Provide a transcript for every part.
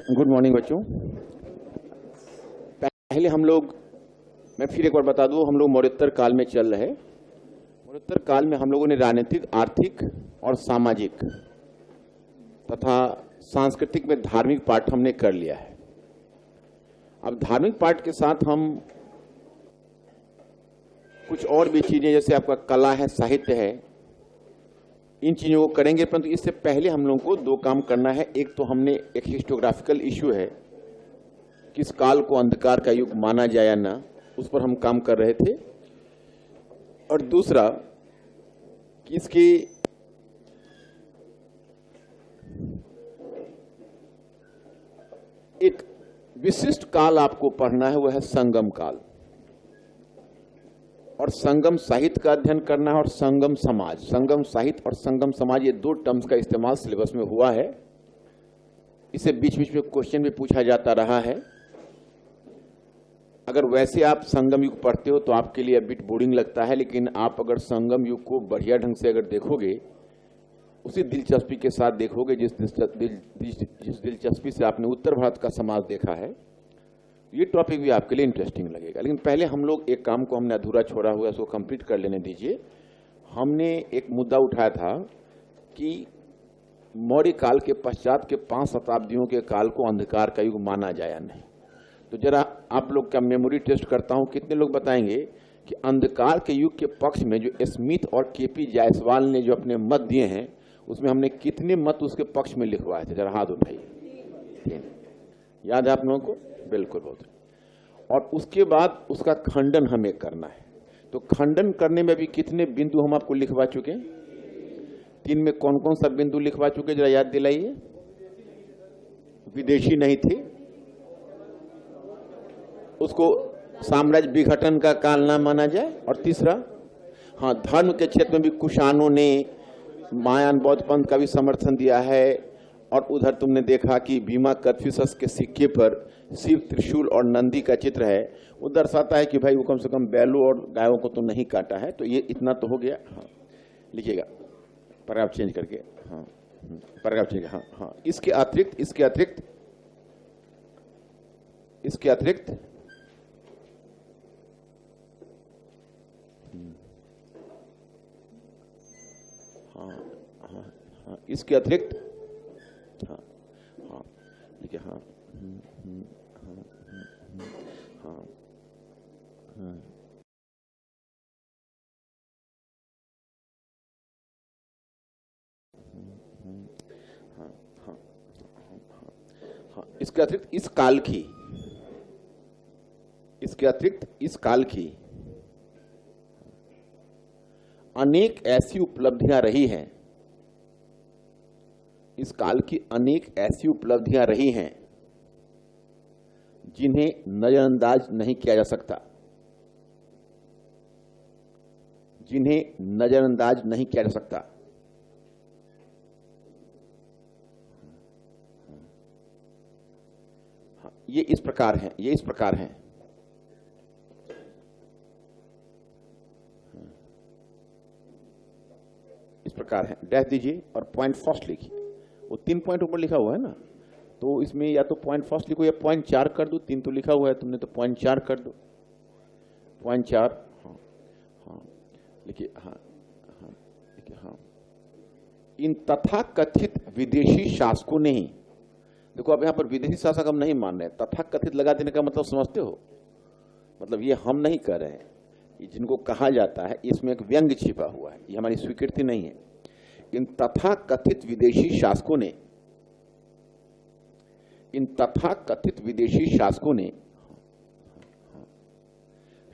Good morning बच्चों। पहले हम लोग, मैं फिर एक बार बता दूं, हम लोग मौर्योत्तर काल में चल रहे। मौर्योत्तर काल में हम लोगों ने राजनीतिक, आर्थिक और सामाजिक तथा सांस्कृतिक में धार्मिक पाठ हमने कर लिया है। अब धार्मिक पाठ के साथ हम कुछ और भी चीजें, जैसे आपका कला है, साहित्य है, इन चीजों को करेंगे। परंतु इससे पहले हम लोगों को दो काम करना है। एक तो हमने एक हिस्टोग्राफिकल इश्यू है, किस काल को अंधकार का युग माना जाए या ना, उस पर हम काम कर रहे थे। और दूसरा कि इसके एक विशिष्ट काल आपको पढ़ना है, वह है संगम काल। और संगम साहित्य का अध्ययन करना है और संगम समाज। संगम साहित्य और संगम समाज, ये दो टर्म्स का इस्तेमाल सिलेबस में हुआ है। इसे बीच बीच में क्वेश्चन भी पूछा जाता रहा है। अगर वैसे आप संगम युग पढ़ते हो तो आपके लिए बिट बोरिंग लगता है, लेकिन आप अगर संगम युग को बढ़िया ढंग से अगर देखोगे, उसी दिलचस्पी के साथ देखोगे जिस दिलचस्पी से आपने उत्तर भारत का समाज देखा है, ये टॉपिक भी आपके लिए इंटरेस्टिंग लगेगा। लेकिन पहले हम लोग एक काम को हमने अधूरा छोड़ा हुआ है, उसको कंप्लीट कर लेने दीजिए। हमने एक मुद्दा उठाया था कि मौर्य काल के पश्चात के 5 शताब्दियों के काल को अंधकार का युग माना जाए या नहीं। तो जरा आप लोग का मेमोरी टेस्ट करता हूं, कितने लोग बताएंगे कि अंधकार के युग के पक्ष में जो स्मिथ और केपी जायसवाल ने जो अपने मत दिए हैं, उसमें हमने कितने मत उसके पक्ष में लिखवाए थे? जरा हाथ उठाइए। 3 याद है आप लोगों को? बिल्कुल, बहुत। और उसके बाद उसका खंडन हमें करना है। तो खंडन करने में भी कितने बिंदु हम आपको लिखवा चुके हैं? 3 में कौन कौन सा बिंदु लिखवा चुके, जरा याद दिलाइए। विदेशी नहीं थे, उसको साम्राज्य विघटन का काल ना माना जाए। और तीसरा, हाँ, धर्म के क्षेत्र में भी कुषाणों ने महायान बौद्ध पंथ का भी समर्थन दिया है। और उधर तुमने देखा कि भीमा कन्फ्यूशस के सिक्के पर शिव, त्रिशूल और नंदी का चित्र है। वो दर्शाता है कि भाई वो कम से कम बैलों और गायों को तो नहीं काटा है। तो ये इतना तो हो गया। हाँ, लिखिएगा पैराग्राफ चेंज करके। हाँ, पैराग्राफ चेंज। हाँ हाँ, इसके अतिरिक्त हाँ हाँ हाँ, इसके अतिरिक्त, हाँ हाँ, देखिए, हाँ हाँ हाँ, हाँ, इसके अतिरिक्त इस काल की अनेक ऐसी उपलब्धियां रही हैं। इस काल की अनेक ऐसी उपलब्धियां रही हैं जिन्हें नजरअंदाज नहीं किया जा सकता। हाँ, ये इस प्रकार हैं। इस प्रकार है। डैश दीजिए और पॉइंट फर्स्ट लिखिए। वो 3 पॉइंट ऊपर लिखा हुआ है ना, तो इसमें या तो पॉइंट फर्स्ट लिखो या पॉइंट 4 कर दो। 3 तो लिखा हुआ है तुमने, तो पॉइंट 4 कर दो। पॉइंट 4, हाँ हाँ, लिखिए। हाँ हाँ, लिखिए। हाँ, इन तथाकथित विदेशी शासकों ने ही, देखो अब यहां पर विदेशी शासक हम नहीं मान रहे। तथाकथित लगा देने का मतलब समझते हो? मतलब ये हम नहीं कर रहे हैं, जिनको कहा जाता है, इसमें एक व्यंग्य छिपा हुआ है। ये हमारी स्वीकृति नहीं है। इन तथाकथित विदेशी शासकों ने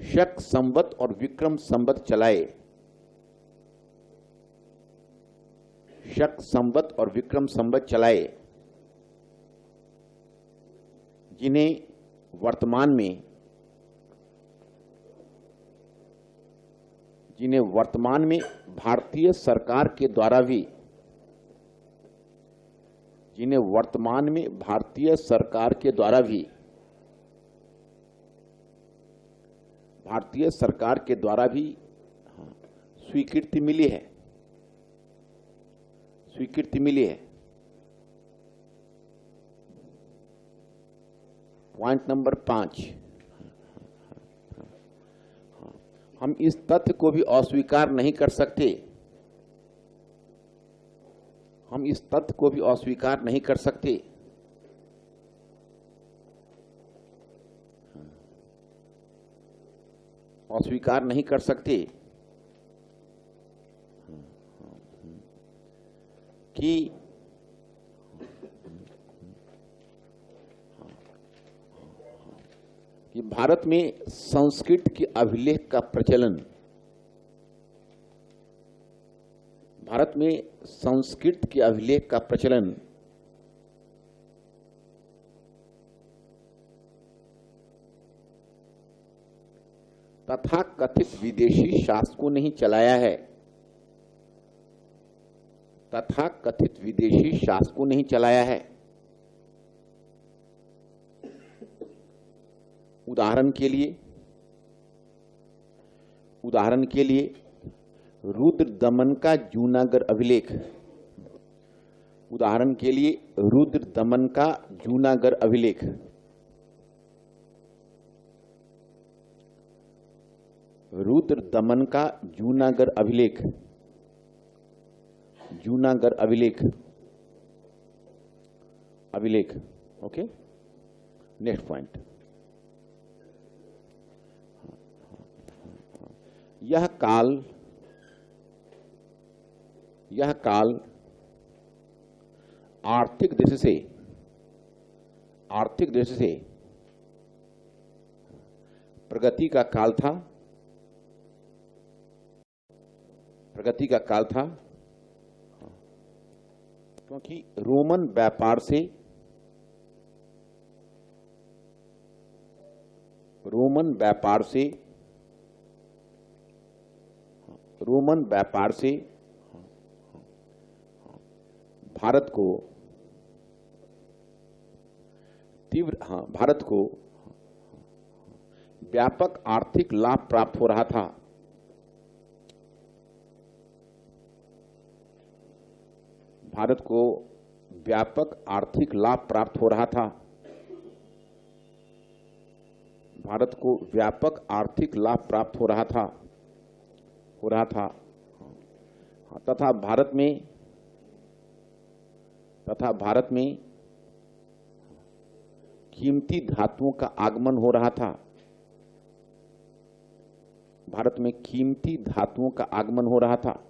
शक संवत और विक्रम संवत चलाए, जिन्हें वर्तमान में भारतीय सरकार के द्वारा भी स्वीकृति मिली है। पॉइंट नंबर 5, हम इस तथ्य को भी अस्वीकार नहीं कर सकते, हम इस तथ्य को भी अस्वीकार नहीं कर सकते अस्वीकार नहीं कर सकते कि भारत में संस्कृत के अभिलेख का प्रचलन, भारत में संस्कृत के अभिलेख का प्रचलन तथा कथित विदेशी शासकों ने ही चलाया है, तथा कथित विदेशी शासकों ने ही चलाया है। उदाहरण के लिए रुद्र दमन का जूनागढ़ अभिलेख, उदाहरण के लिए रुद्र दमन का जूनागढ़ अभिलेख, रुद्र दमन का जूनागढ़ अभिलेख, जूनागढ़ अभिलेख, अभिलेख। Okay, next point. यह काल आर्थिक दृष्टि से प्रगति का काल था, प्रगति का काल था, क्योंकि रोमन व्यापार से भारत को व्यापक आर्थिक लाभ प्राप्त हो रहा था। भारत को व्यापक आर्थिक लाभ प्राप्त हो रहा था, भारत को व्यापक आर्थिक लाभ प्राप्त हो रहा था, तथा भारत में कीमती धातुओं का आगमन हो रहा था, भारत में कीमती धातुओं का आगमन हो रहा था।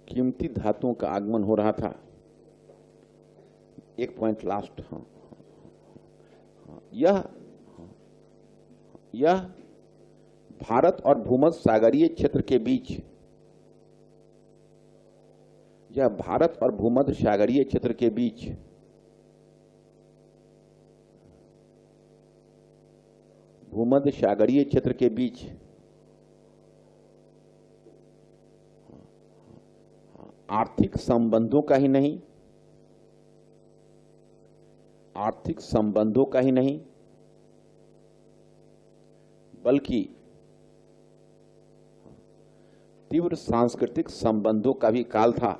कीमती धातुओं का आगमन हो रहा था। एक पॉइंट लास्ट। यह भारत और भूमध्य सागरीय क्षेत्र के बीच, यह भारत और भूमध्य सागरीय क्षेत्र के बीच भूमध्य सागरीय क्षेत्र के बीच आर्थिक संबंधों का ही नहीं, आर्थिक संबंधों का ही नहीं बल्कि तीव्र सांस्कृतिक संबंधों का भी काल था।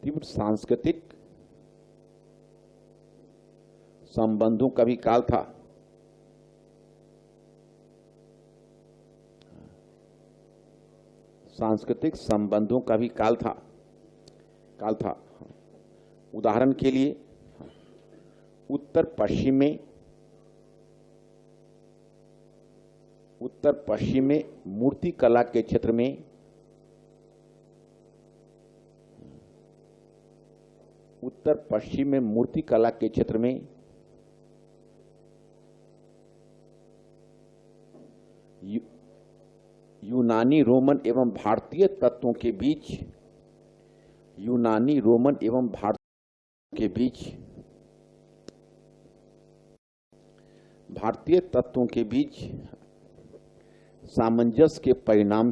तीव्र सांस्कृतिक संबंधों का भी काल था। सांस्कृतिक संबंधों का भी काल था। उदाहरण के लिए उत्तर पश्चिम में मूर्ति कला के क्षेत्र में मूर्ति कला के क्षेत्र में यूनानी रोमन एवं भारतीय तत्वों के बीच भारतीय तत्वों के बीच सामंजस्य के परिणाम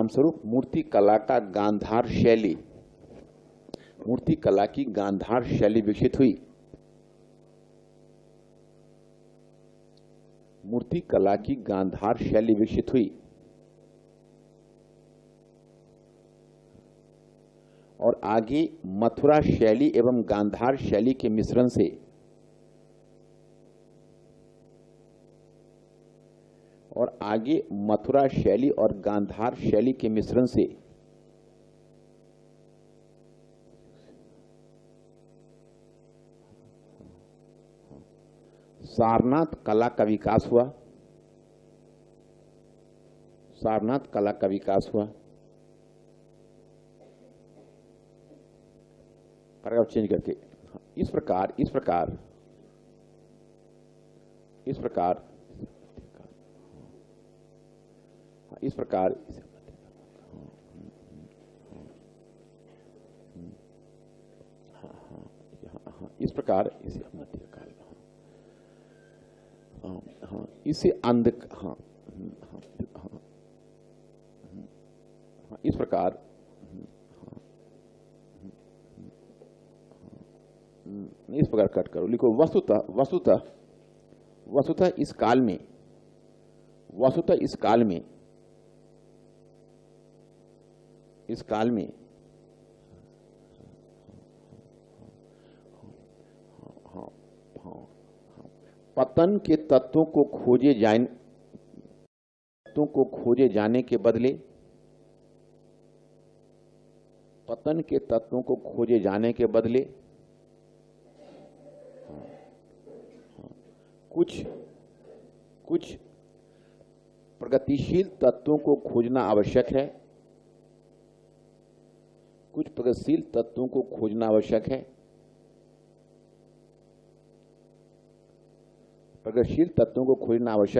स्वरूप मूर्ति कला का गांधार शैली, मूर्ति कला की गांधार शैली विकसित हुई। मूर्ति कला की गांधार शैली विकसित हुई और आगे मथुरा शैली एवं गांधार शैली के मिश्रण से सारनाथ कला का विकास हुआ। पैराग्राफ चेंज करके इस प्रकार इस प्रकार कट करो, लिखो वस्तुतः इस काल में पतन के तत्वों को खोजे जाने के बदले कुछ प्रगतिशील तत्वों को खोजना आवश्यक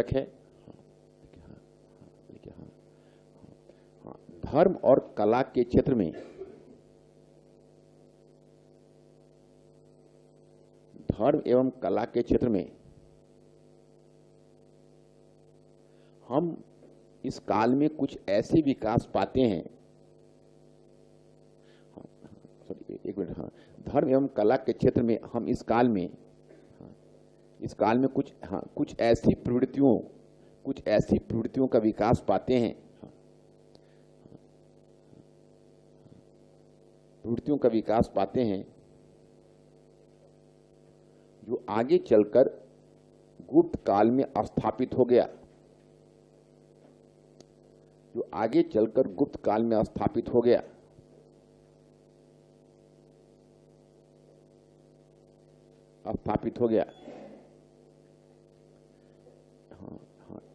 है। धर्म और कला के क्षेत्र में हम इस काल में कुछ ऐसे विकास पाते हैं। धर्म एवं कला के क्षेत्र में हम इस काल में कुछ ऐसी प्रवृत्तियों का विकास पाते हैं जो आगे चलकर गुप्त काल में स्थापित हो गया।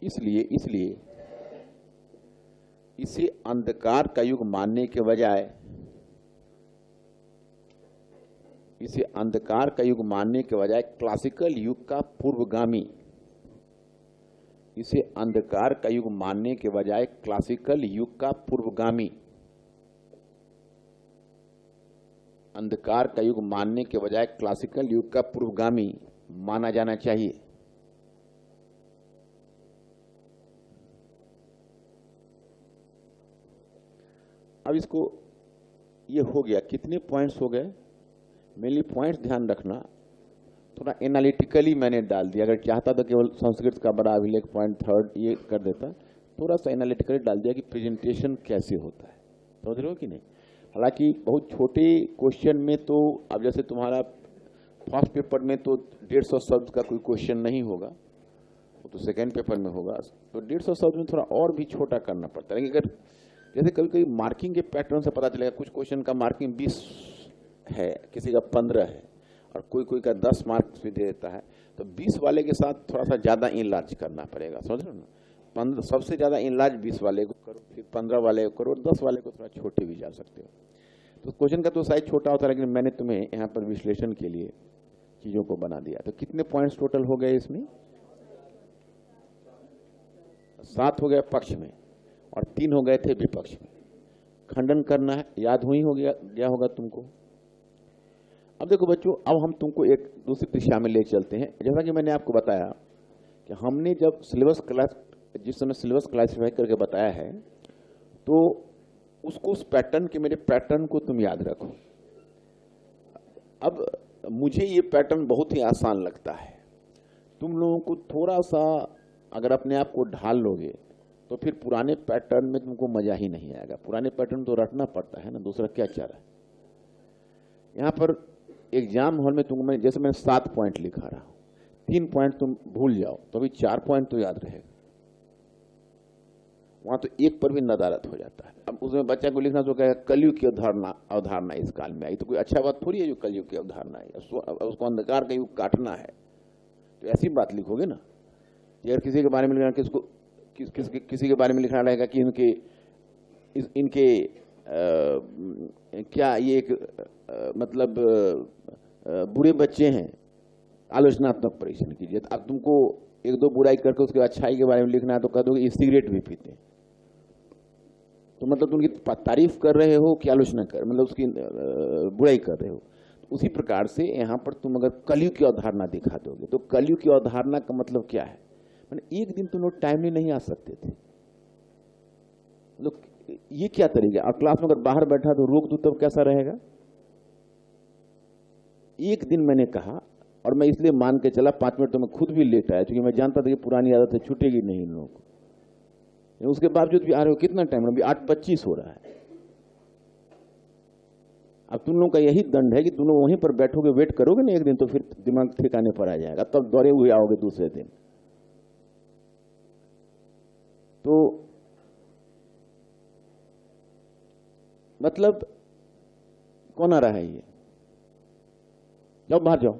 इसलिए इसे अंधकार का युग मानने के बजाय क्लासिकल युग का पूर्वगामी माना जाना चाहिए। अब इसको ये हो गया, कितने पॉइंट्स हो गए? मेनली पॉइंट्स ध्यान रखना, थोड़ा एनालिटिकली मैंने डाल दिया। अगर चाहता तो केवल संस्कृत का बड़ा अभिलेख पॉइंट थर्ड ये कर देता, थोड़ा सा एनालिटिकली डाल दिया कि प्रेजेंटेशन कैसे होता है। समझ रहे हो कि नहीं? हालांकि बहुत छोटे क्वेश्चन में तो, अब जैसे तुम्हारा फर्स्ट पेपर में तो 150 शब्द का कोई क्वेश्चन नहीं होगा, वो तो सेकेंड पेपर में होगा, तो 150 शब्द में थोड़ा और भी छोटा करना पड़ता है। लेकिन अगर जैसे कभी कभी मार्किंग के पैटर्न से पता चलेगा, कुछ क्वेश्चन का मार्किंग 20 है, किसी का 15 है, और कोई का 10 मार्क्स भी दे देता है, तो 20 वाले के साथ थोड़ा सा ज़्यादा इनलार्ज करना पड़ेगा। समझ रहे हो ना? 15 सबसे ज़्यादा इनलार्ज 20 वाले को करो, फिर 15 वाले को करो, 10 वाले को थोड़ा छोटे भी जा सकते हो। तो क्वेश्चन का तो साइज छोटा होता है, लेकिन मैंने तुम्हें यहाँ पर विश्लेषण के लिए चीज़ों को बना दिया। तो कितने पॉइंट्स टोटल हो गए इसमें? 7 हो गए पक्ष में और 3 हो गए थे विपक्ष में। खंडन करना है, याद हुई हो गया होगा तुमको। अब देखो बच्चों, अब हम तुमको एक दूसरी दिशा में ले चलते हैं। जैसा कि मैंने आपको बताया कि हमने जब जिस समय सिलेबस क्लासिफाई करके बताया है, तो उसको उस पैटर्न के, मेरे पैटर्न को तुम याद रखो। अब मुझे ये पैटर्न बहुत ही आसान लगता है, तुम लोगों को थोड़ा सा अगर अपने आप को ढाल लोगे तो फिर पुराने पैटर्न में तुमको मजा ही नहीं आएगा। पुराने पैटर्न तो रटना पड़ता है ना, दूसरा क्या चाह रहा है। यहाँ पर एग्जाम हॉल में तुमको जैसे मैंने 7 पॉइंट लिखा रहा हूँ, 3 पॉइंट तुम भूल जाओ तो अभी 4 पॉइंट तो याद रहेगा। वहां तो एक पर भी नदारत हो जाता है। अब उसमें बच्चा को लिखना तो कहेगा कलयुग की अवधारणा इस काल में आई, तो कोई अच्छा बात थोड़ी है जो कलयुग की अवधारणा आई। उसको अंधकार का युग काटना है तो ऐसी बात लिखोगे ना। अगर किसी के बारे में लिखना, किसी के बारे में लिखना रहेगा कि इनके क्या ये एक मतलब बुरे बच्चे हैं, आलोचनात्मक परीक्षण कीजिए। अब तुमको 1-2 बुराई करके उसके अच्छाई के बारे में लिखना है तो कह दोगे ये सिगरेट भी पीते हैं, तो मतलब तुम उनकी तारीफ कर रहे हो कि आलोचना कर, मतलब उसकी बुराई कर रहे हो। उसी प्रकार से यहाँ पर तुम अगर कलयुग की अवधारणा दिखा दोगे तो कलयुग की अवधारणा का मतलब क्या है, मैंने एक दिन तुम लोग टाइमली नहीं आ सकते थे। मतलब ये क्या तरीका, और क्लास में अगर बाहर बैठा तो रोक दो तब कैसा रहेगा। एक दिन मैंने कहा, और मैं इसलिए मान के चला 5 मिनट तो मैं खुद भी लेट आया, क्योंकि मैं जानता था कि पुरानी आदत है छूटेगी नहीं इन लोगों को। उसके बावजूद भी आ रहे हो, कितना टाइम, अभी 8:25 हो रहा है। अब तुम लोगों का यही दंड है कि तुम लोग वहीं पर बैठोगे, वेट करोगे ना एक दिन, तो फिर दिमाग ठिकाने पर आ जाएगा, तब दौड़े हुए आओगे दूसरे दिन। तो मतलब कौन आ रहा है, ये जाओ बाहर जाओ।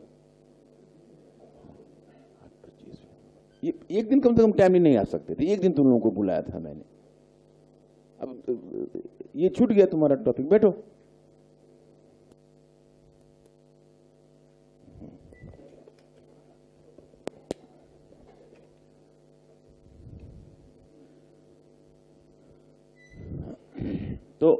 ये एक दिन कम से कम टाइम नहीं आ सकते थे, एक दिन तुम लोगों को बुलाया था मैंने। अब ये छूट गया तुम्हारा टॉपिक, बैठो। तो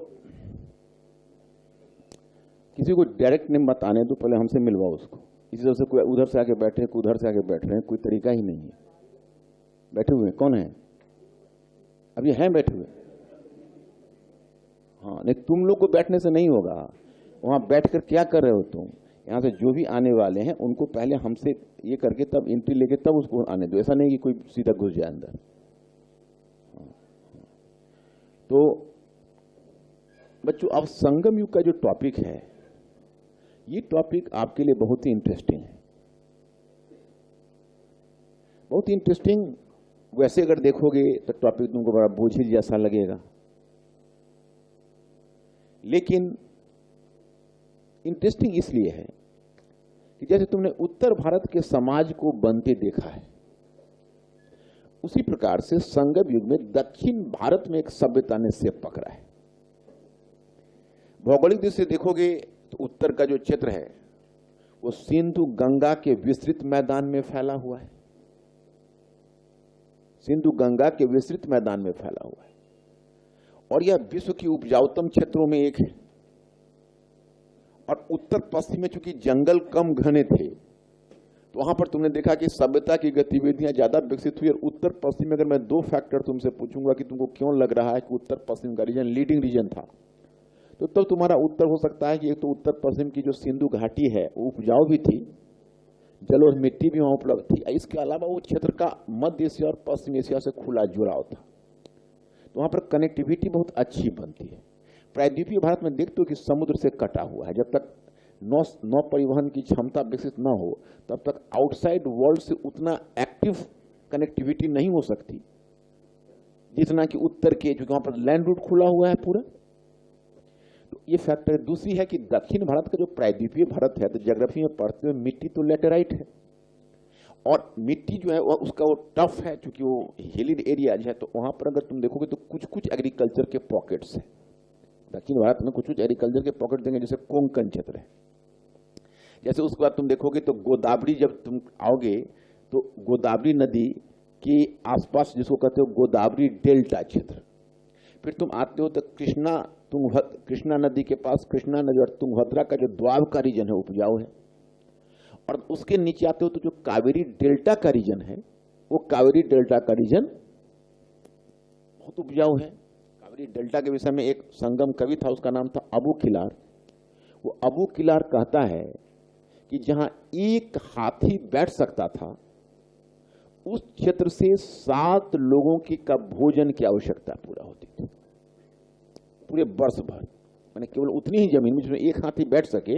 किसी को डायरेक्ट नेम मत आने दो, पहले हमसे मिलवाओ उसको। इसी तरह से कोई उधर से आके बैठे, कोई उधर से आके बैठ रहे हैं, कोई तरीका ही नहीं है। बैठे हुए कौन है, अब ये हैं बैठे हुए। हाँ नहीं, तुम लोग को बैठने से नहीं होगा। वहां बैठकर क्या कर रहे हो तुम, यहाँ से जो भी आने वाले हैं उनको पहले हमसे ये करके तब एंट्री लेके तब उसको आने दो। ऐसा नहीं कि कोई सीधा घुस जाए अंदर। तो बच्चों, अब संगम युग का जो टॉपिक है, ये टॉपिक आपके लिए बहुत ही इंटरेस्टिंग है, बहुत ही इंटरेस्टिंग। वैसे अगर देखोगे तो टॉपिक तुमको बड़ा बोझिल जैसा लगेगा, लेकिन इंटरेस्टिंग इसलिए है कि जैसे तुमने उत्तर भारत के समाज को बनते देखा है, उसी प्रकार से संगम युग में दक्षिण भारत में एक सभ्यता ने सेब पकड़ा है। भौगोलिक दृष्टि से देखोगे तो उत्तर का जो क्षेत्र है वो सिंधु गंगा के विस्तृत मैदान में फैला हुआ है, सिंधु गंगा के विस्तृत मैदान में फैला हुआ है, और यह विश्व की उपजाऊतम क्षेत्रों में एक है। और उत्तर पश्चिम में चूंकि जंगल कम घने थे, तो वहां पर तुमने देखा कि सभ्यता की गतिविधियां ज्यादा विकसित हुई। और उत्तर पश्चिम में अगर मैं 2 फैक्टर तुमसे पूछूंगा कि तुमको क्यों लग रहा है कि उत्तर पश्चिम का रीजन लीडिंग रीजन था, तो तब तुम्हारा उत्तर हो सकता है कि एक तो उत्तर पश्चिम की जो सिंधु घाटी है वो उपजाऊ भी थी, जल और मिट्टी भी वहां उपलब्ध थी। इसके अलावा वो क्षेत्र का मध्य एशिया और पश्चिम एशिया से खुला जुड़ाव था, तो वहां पर कनेक्टिविटी बहुत अच्छी बनती है। प्रायद्वीपीय भारत में देखते हो कि समुद्र से कटा हुआ है। जब तक नौ परिवहन की क्षमता विकसित न हो तब तक आउटसाइड वर्ल्ड से उतना एक्टिव कनेक्टिविटी नहीं हो सकती जितना कि उत्तर के, क्योंकि वहां पर लैंड रूट खुला हुआ है पूरा। तो ये फैक्टर। दूसरी है कि दक्षिण भारत का जो प्रायद्वीपीय भारत है, तो ज्योग्राफी में पढ़ते हुए मिट्टी तो लेटेराइट है, और मिट्टी जो है उसका वो टफ है, क्योंकि वो हिली एरियाज है। तो वहां पर अगर तुम देखोगे तो कुछ कुछ एग्रीकल्चर के पॉकेट्स है दक्षिण भारत में, कुछ कुछ एग्रीकल्चर के पॉकेट देंगे, जैसे कोंकण क्षेत्र है। जैसे उसके बाद तुम देखोगे तो गोदावरी, जब तुम आओगे तो गोदावरी नदी के आसपास जिसको कहते हो गोदावरी डेल्टा क्षेत्र, फिर तुम आते हो तो कृष्णा नदी के पास, कृष्णा नदी और तुंगभद्रा का जो द्वाब का रीजन है उपजाऊ है, और उसके नीचे आते हो तो जो कावेरी डेल्टा का रीजन है, वो कावेरी डेल्टा का रीजन बहुत उपजाऊ है। कावेरी डेल्टा के विषय में एक संगम कवि था, उसका नाम था अबू किलार। वो अबू किलार कहता है कि जहां एक हाथी बैठ सकता था, उस क्षेत्र से 7 लोगों की का भोजन की आवश्यकता पूरा होती थी पूरे वर्ष भर। मैंने केवल उतनी ही जमीन में जिसमें एक हाथी बैठ सके,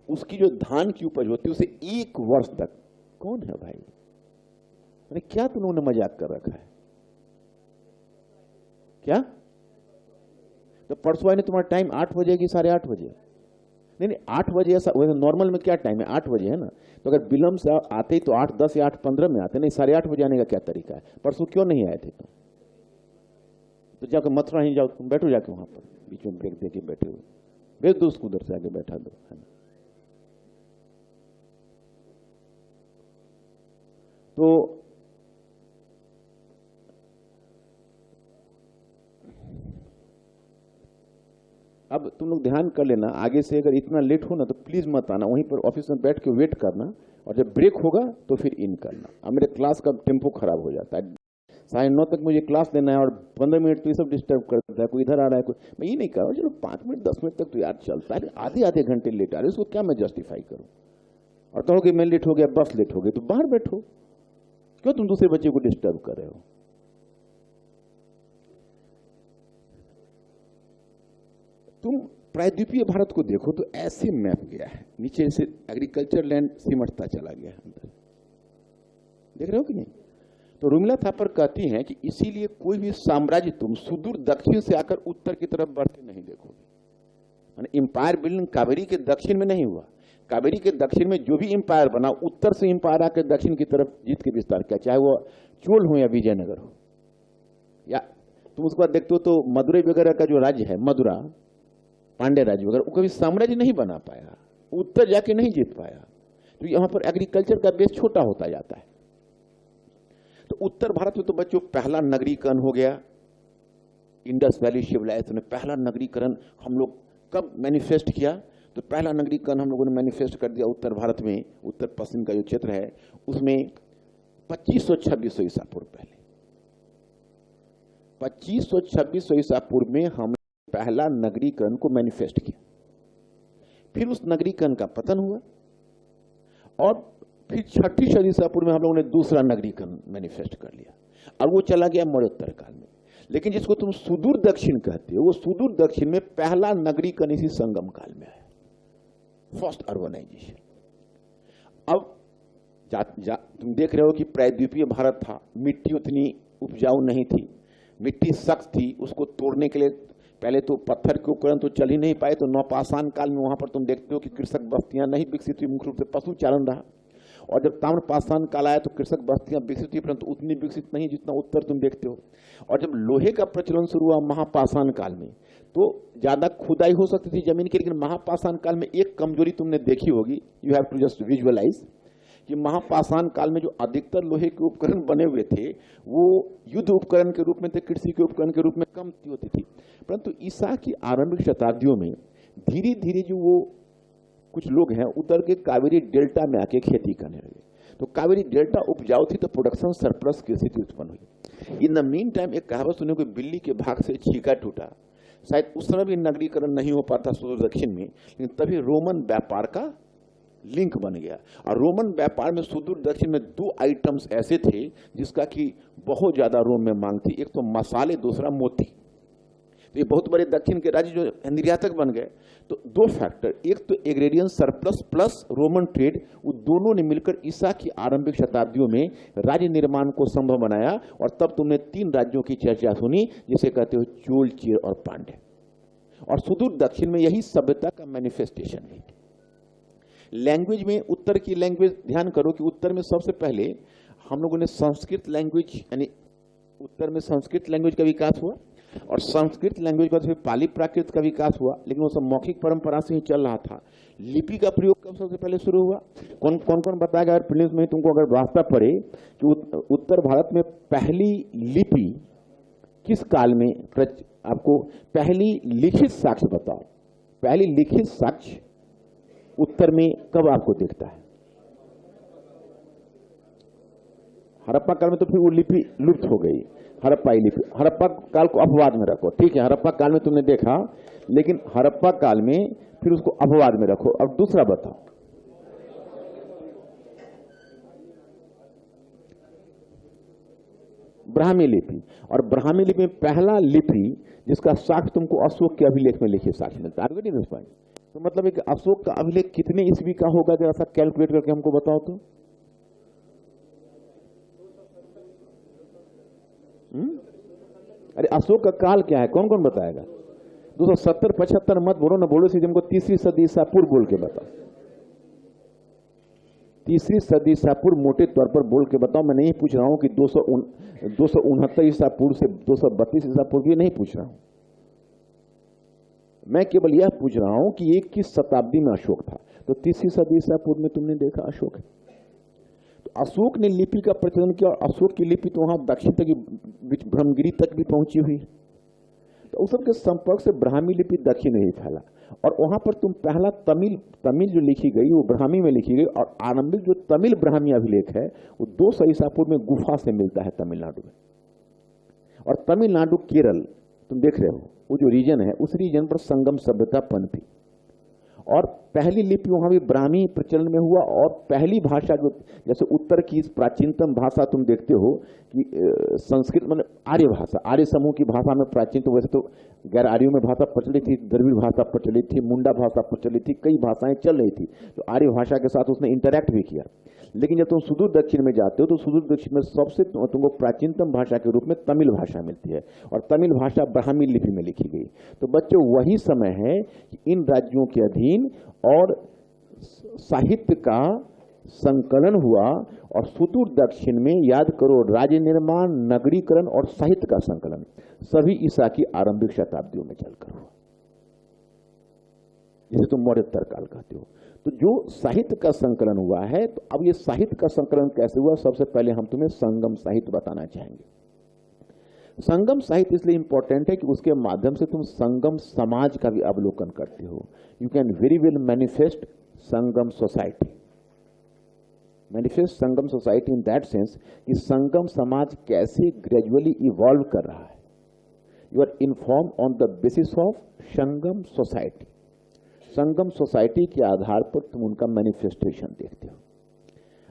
उसकी जो धान की उपज होती है उसे 1 वर्ष तक। कौन है भाई? मैंने क्या तुम लोगों ने मजाक कर रखा है क्या? तो परसों आए तुम्हारा टाइम 8 बजे की 8:30 बजे? नहीं 8 बजे ऐसा, वैसे नॉर्मल में क्या टाइम है? 8 बजे है ना। तो अगर विलंब से आते ही तो 8:10 या 8:15 में आते, नहीं 8:30 बजे आने का क्या तरीका है? परसों क्यों नहीं आए थे तुम? तो जाकर मथुरा ही जाओ, तुम बैठो जाके वहां पर, बीच में ब्रेक देके बैठे हुए, भेज दो उसको उधर से आगे बैठा दो, है ना। तो अब तुम लोग ध्यान कर लेना, आगे से अगर इतना लेट हो ना तो प्लीज मत आना, वहीं पर ऑफिस में बैठ के वेट करना, और जब ब्रेक होगा तो फिर इन करना। अब मेरे क्लास का टेम्पो खराब हो जाता है, 9:30 तक मुझे क्लास देना है और 15 मिनट तो ये सब डिस्टर्ब करता है, कोई इधर आ रहा है, कोई। मैं ये नहीं कर रहा हूँ, चलो 5 मिनट 10 मिनट तक तो यार चलता है, आधे घंटे लेट आ रहे, उसको क्या मैं जस्टिफाई करूँ? और कहोगे मैं लेट हो गया, बस लेट हो गई, तो बाहर बैठो, क्यों तुम दूसरे बच्चे को डिस्टर्ब कर रहे हो? तुम प्रायद्वीपीय भारत को देखो तो ऐसे मैप गया है, नीचे से एग्रीकल्चर लैंड सिमटता चला गया अंदर, देख रहे हो कि नहीं? तो रुमिला थापर कहती हैं कि इसीलिए कोई भी साम्राज्य तुम सुदूर दक्षिण से आकर उत्तर की तरफ बढ़ते नहीं देखोगे। माने एम्पायर बिल्डिंग कावेरी के दक्षिण में नहीं हुआ, कावेरी के दक्षिण में जो भी एम्पायर बना, उत्तर से एम्पायर आकर दक्षिण की तरफ जीत के विस्तार किया, चाहे वो चोल हो या विजयनगर हो, या तुम उसके बाद देखते हो तो मदुरई वगैरह का जो राज्य है, मदुरा पांड्य राज्य वगैरह, वो कभी साम्राज्य नहीं बना पाया, उत्तर जाके नहीं जीत पाया, तो यहाँ पर एग्रीकल्चर का बेस छोटा होता जाता है। तो उत्तर भारत में तो बच्चों पहला नगरीकरण हो गया, इंडस वैली सिविलाइजेशन में पहला नगरीकरण हम लोग कब मैनिफेस्ट किया? तो पहला नगरीकरण हम लोगों ने मैनिफेस्ट कर दिया उत्तर भारत में, उत्तर पश्चिम का जो क्षेत्र है उसमें 2500-2600 ईसा पूर्व पहले, 2500-2600 ईसा पूर्व में हम पहला नगरीकरण को मैनिफेस्ट किया। फिर उस नगरीकरण का पतन हुआ, और फिर 6ठी सदी ईसा पूर्व में हम लोगों ने दूसरा नगरीकरण मैनिफेस्ट कर लिया, और वो चला गया मौर्योत्तर काल में। लेकिन जिसको तुम सुदूर दक्षिण कहते हो, वो सुदूर दक्षिण में पहला नगरीकरण इसी संगम काल में है, फर्स्ट अर्बनाइजेशन। अब तुम देख रहे हो कि प्रायद्वीपीय भारत था, मिट्टी उतनी उपजाऊ नहीं थी, मिट्टी सख्त थी, उसको तोड़ने के लिए पहले तो पत्थर के उपकरण तो चल ही नहीं पाए, तो नवपाषाण काल में वहां पर तुम देखते हो कि कृषक बस्तियां नहीं विकसित हुई, मुख्य रूप से पशु चारण रहा। और जब ताम्रपाषाण काल आया तो कृषक बस्तियां विकसित हुई, परंतु उतनी विकसित नहीं जितना उत्तर तुम देखते हो। और जब लोहे का प्रचलन शुरू हुआ महापाषाण काल में, तो ज्यादा खुदाई हो सकती थी जमीन की, लेकिन महापाषाण काल में एक कमजोरी तुमने देखी होगी, you have to just visualise, कि महापाषाण काल में जो अधिकतर लोहे के उपकरण बने हुए थे वो युद्ध उपकरण के रूप में थे, कृषि के उपकरण के रूप में कम होती थी। परंतु ईसा की आरंभिक शताब्दियों में धीरे धीरे जो वो कुछ लोग हैं उतर के कावेरी डेल्टा में आके खेती करने लगे, तो कावेरी डेल्टा उपजाऊ थी, तो प्रोडक्शन सरप्लस की स्थिति उत्पन्न हुई। इन द मीन टाइम एक कहावत सुने को, बिल्ली के भाग से छीका टूटा। शायद उस समय भी नगरीकरण नहीं हो पाता सुदूर दक्षिण में, लेकिन तभी रोमन व्यापार का लिंक बन गया। और रोमन व्यापार में सुदूर दक्षिण में 2 आइटम्स ऐसे थे जिसका कि बहुत ज्यादा रोम में मांग थी, एक तो मसाले, दूसरा मोती। तो ये बहुत बड़े दक्षिण के राज्य जो निर्यातक बन गए, तो 2 फैक्टर, एक तो agrarian surplus plus Roman trade, वो दोनों ने मिलकर ईसा की आरंभिक शताब्दियों में राज्य निर्माण को संभव बनाया। और तब तुमने 3 राज्यों की चर्चा सुनी, जिसे कहते हो चोल, चीर और पांड्य। और सुदूर दक्षिण में यही सभ्यता का मैनिफेस्टेशन है। लैंग्वेज में उत्तर की लैंग्वेज, ध्यान करो कि उत्तर में सबसे पहले हम लोगों ने संस्कृत लैंग्वेज, यानी उत्तर में संस्कृत लैंग्वेज का विकास हुआ, और संस्कृत लैंग्वेज का फिर पाली प्राकृत का विकास हुआ, लेकिन वो सब मौखिक परंपरा से ही चल रहा था। लिपि का प्रयोग कब सबसे पहले शुरू हुआ? कौन बताएगा? अगर प्रीलिम्स में तुमको अगर वास्ता पड़े कि उत्तर भारत में पहली लिपि किस काल में आपको पहली लिखित साक्ष्य बताओ, पहली लिखित साक्ष्य उत्तर में कब आपको दिखता है? हड़प्पा काल में तो फिर वो लिपि लुप्त हो गई, हड़प्पा लिपि। हड़प्पा काल को अपवाद में रखो, ठीक है, हड़प्पा काल में तुमने देखा, लेकिन हड़प्पा काल में फिर उसको अपवाद में रखो। अब दूसरा बताओ, ब्राह्मी लिपि। और ब्राह्मी लिपि में पहला लिपि जिसका साक्ष्य तुमको अशोक के अभिलेख में लिखित साक्ष्य मिलता है। तो मतलब एक अशोक का अभिलेख कितने ईस्वी का होगा, जरा सा कैलकुलेट करके हमको बताओ तो। अरे अशोक का काल क्या है, कौन कौन बताएगा? 270-75 मत बोलो ना, बोलो से हमको तीसरी सदी ईसा पूर्व बोल के बताओ। तीसरी सदी ईसा पूर्व मोटे तौर पर बोल के बताओ। मैं नहीं पूछ रहा हूं कि 269 ईसा पूर्व से 232 ईसा पूर्व, ये नहीं पूछ रहा हूं। मैं केवल यह पूछ रहा हूं कि ये किस शताब्दी में अशोक था। तो तीसरी सदी ईसा पूर्व में तुमने देखा अशोक है। तो अशोक ने लिपि का प्रचलन किया, और अशोक की लिपि तो वहां दक्षिण तक, ब्रह्मगिरी तक भी पहुंची हुई। तो उस सबके संपर्क से ब्राह्मी लिपि दक्षिण में ही फैला, और वहां पर तुम पहला तमिल जो लिखी गई वो ब्राह्मी में लिखी गई। और आरंभिक जो तमिल ब्राह्मी अभिलेख है वो 200 ईसा पूर्व में गुफा से मिलता है तमिलनाडु में। और तमिलनाडु केरल तुम देख रहे हो, वो जो रीजन है उस रीजन पर संगम सभ्यता पनपी, और पहली लिपि वहां भी ब्राह्मी प्रचलन में हुआ। और पहली भाषा जो, जैसे उत्तर की प्राचीनतम भाषा तुम देखते हो कि संस्कृत, मतलब आर्य भाषा, आर्य समूह की भाषा में प्राचीन, तो वैसे तो गैर आर्यों में भाषा प्रचलित थी, द्रविड़ भाषा प्रचलित थी, मुंडा भाषा प्रचलित थी, कई भाषाएं चल रही थी। तो आर्य भाषा के साथ उसने इंटरैक्ट भी किया। लेकिन जब तुम सुदूर दक्षिण में जाते हो तो सुदूर दक्षिण में सबसे तुमको प्राचीनतम भाषा के रूप में तमिल भाषा मिलती है, और तमिल भाषा ब्राह्मी लिपि में लिखी गई। तो बच्चों वही समय है कि इन राज्यों के अधीन और साहित्य का संकलन हुआ। और सुदूर दक्षिण में याद करो, राज्य निर्माण, नगरीकरण और साहित्य का संकलन सभी ईसा की आरंभिक शताब्दियों में चलकर हुआ, जिसे तुम मौर्योत्तर काल कहते हो। तो जो साहित्य का संकलन हुआ है, तो अब ये साहित्य का संकलन कैसे हुआ, सबसे पहले हम तुम्हें संगम साहित्य बताना चाहेंगे। संगम साहित्य इसलिए इंपॉर्टेंट है कि उसके माध्यम से तुम संगम समाज का भी अवलोकन करते हो। You can very well manifest Sangam society, manifest Sangam society in that sense कि संगम समाज कैसे ग्रेजुअली इवॉल्व कर रहा है। You are inform on the basis of Sangam society. Sangam society के आधार पर तुम उनका मैनिफेस्टेशन देखते हो,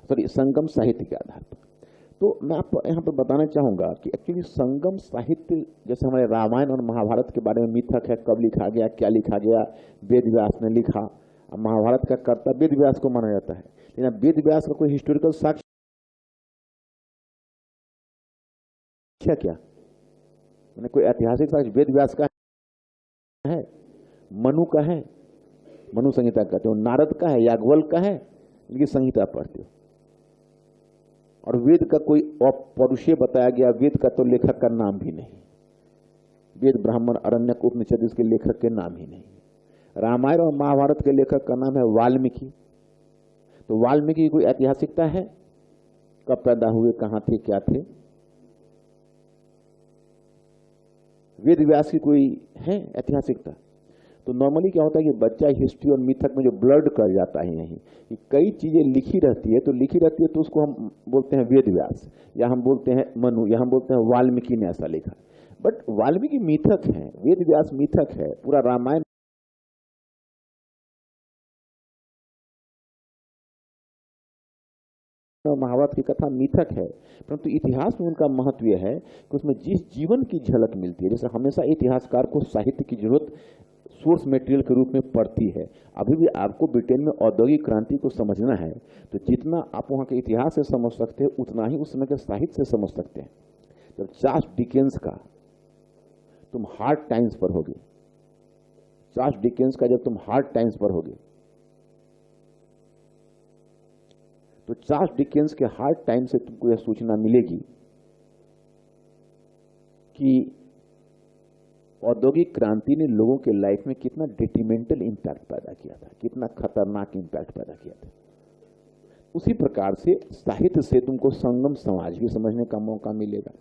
सॉरी संगम साहित्य के आधार पर। तो मैं आपको यहाँ पर बताना चाहूंगा कि एक्चुअली संगम साहित्य, जैसे हमारे रामायण और महाभारत के बारे में मिथक है, कब लिखा गया, क्या लिखा गया, वेद व्यास ने लिखा। महाभारत का कर्ता वेद व्यास को माना जाता है, लेकिन वेद व्यास का कोई हिस्टोरिकल साक्ष्य क्या, मैंने कोई ऐतिहासिक साक्ष्य वेद व्यास का है, मनु का है, मनु संहिता कहते हो, नारद का है, याज्ञवल्क्य का है, इनकी संहिता पढ़ते हो। और वेद का कोई अपौरुषेय बताया गया, वेद का तो लेखक का नाम भी नहीं, वेद ब्राह्मण अरण्यक उपनिषद इसके लेखक के नाम ही नहीं। रामायण और महाभारत के लेखक का नाम है वाल्मीकि। तो वाल्मीकि की कोई ऐतिहासिकता है, कब पैदा हुए, कहां थे, क्या थे? वेद व्यास की कोई है ऐतिहासिकता? तो नॉर्मली क्या होता है कि बच्चा हिस्ट्री और मिथक में जो ब्लड कर जाता है यही कि कई चीजें लिखी रहती है, तो लिखी रहती है तो उसको हम बोलते हैं वेद व्यास, या हम बोलते हैं मनु, या हम बोलते हैं वाल्मीकि ने ऐसा लिखा। बट वाल्मीकि मिथक है, वेद व्यास मिथक है। पूरा रामायण महाभारत की कथा मिथक है, परंतु इतिहास में उनका महत्व यह है कि उसमें जिस जीवन की झलक मिलती है। जैसे हमेशा इतिहासकार को साहित्य की जरूरत सोर्स मटेरियल के रूप में पड़ती है। अभी भी आपको ब्रिटेन में औद्योगिक क्रांति को समझना है तो जितना आप वहां के इतिहास से समझ सकते हैं उतना ही उस समय के साहित्य से समझ सकते हैं। जब चार्ल्स डिकेंस का तुम हार्ड टाइम्स पर होगे, चार्ल्स डिकेंस का जब तुम हार्ड टाइम्स पर होगे, तो चार्ल्स डिकेंस के हार्ड टाइम से तुमको यह सूचना मिलेगी कि औद्योगिक क्रांति ने लोगों के लाइफ में कितना डिट्रीमेंटल इंपैक्ट पैदा किया था, कितना खतरनाक इंपैक्ट पैदा किया था। उसी प्रकार से साहित्य से तुमको संगम समाज भी समझने का मौका मिलेगा।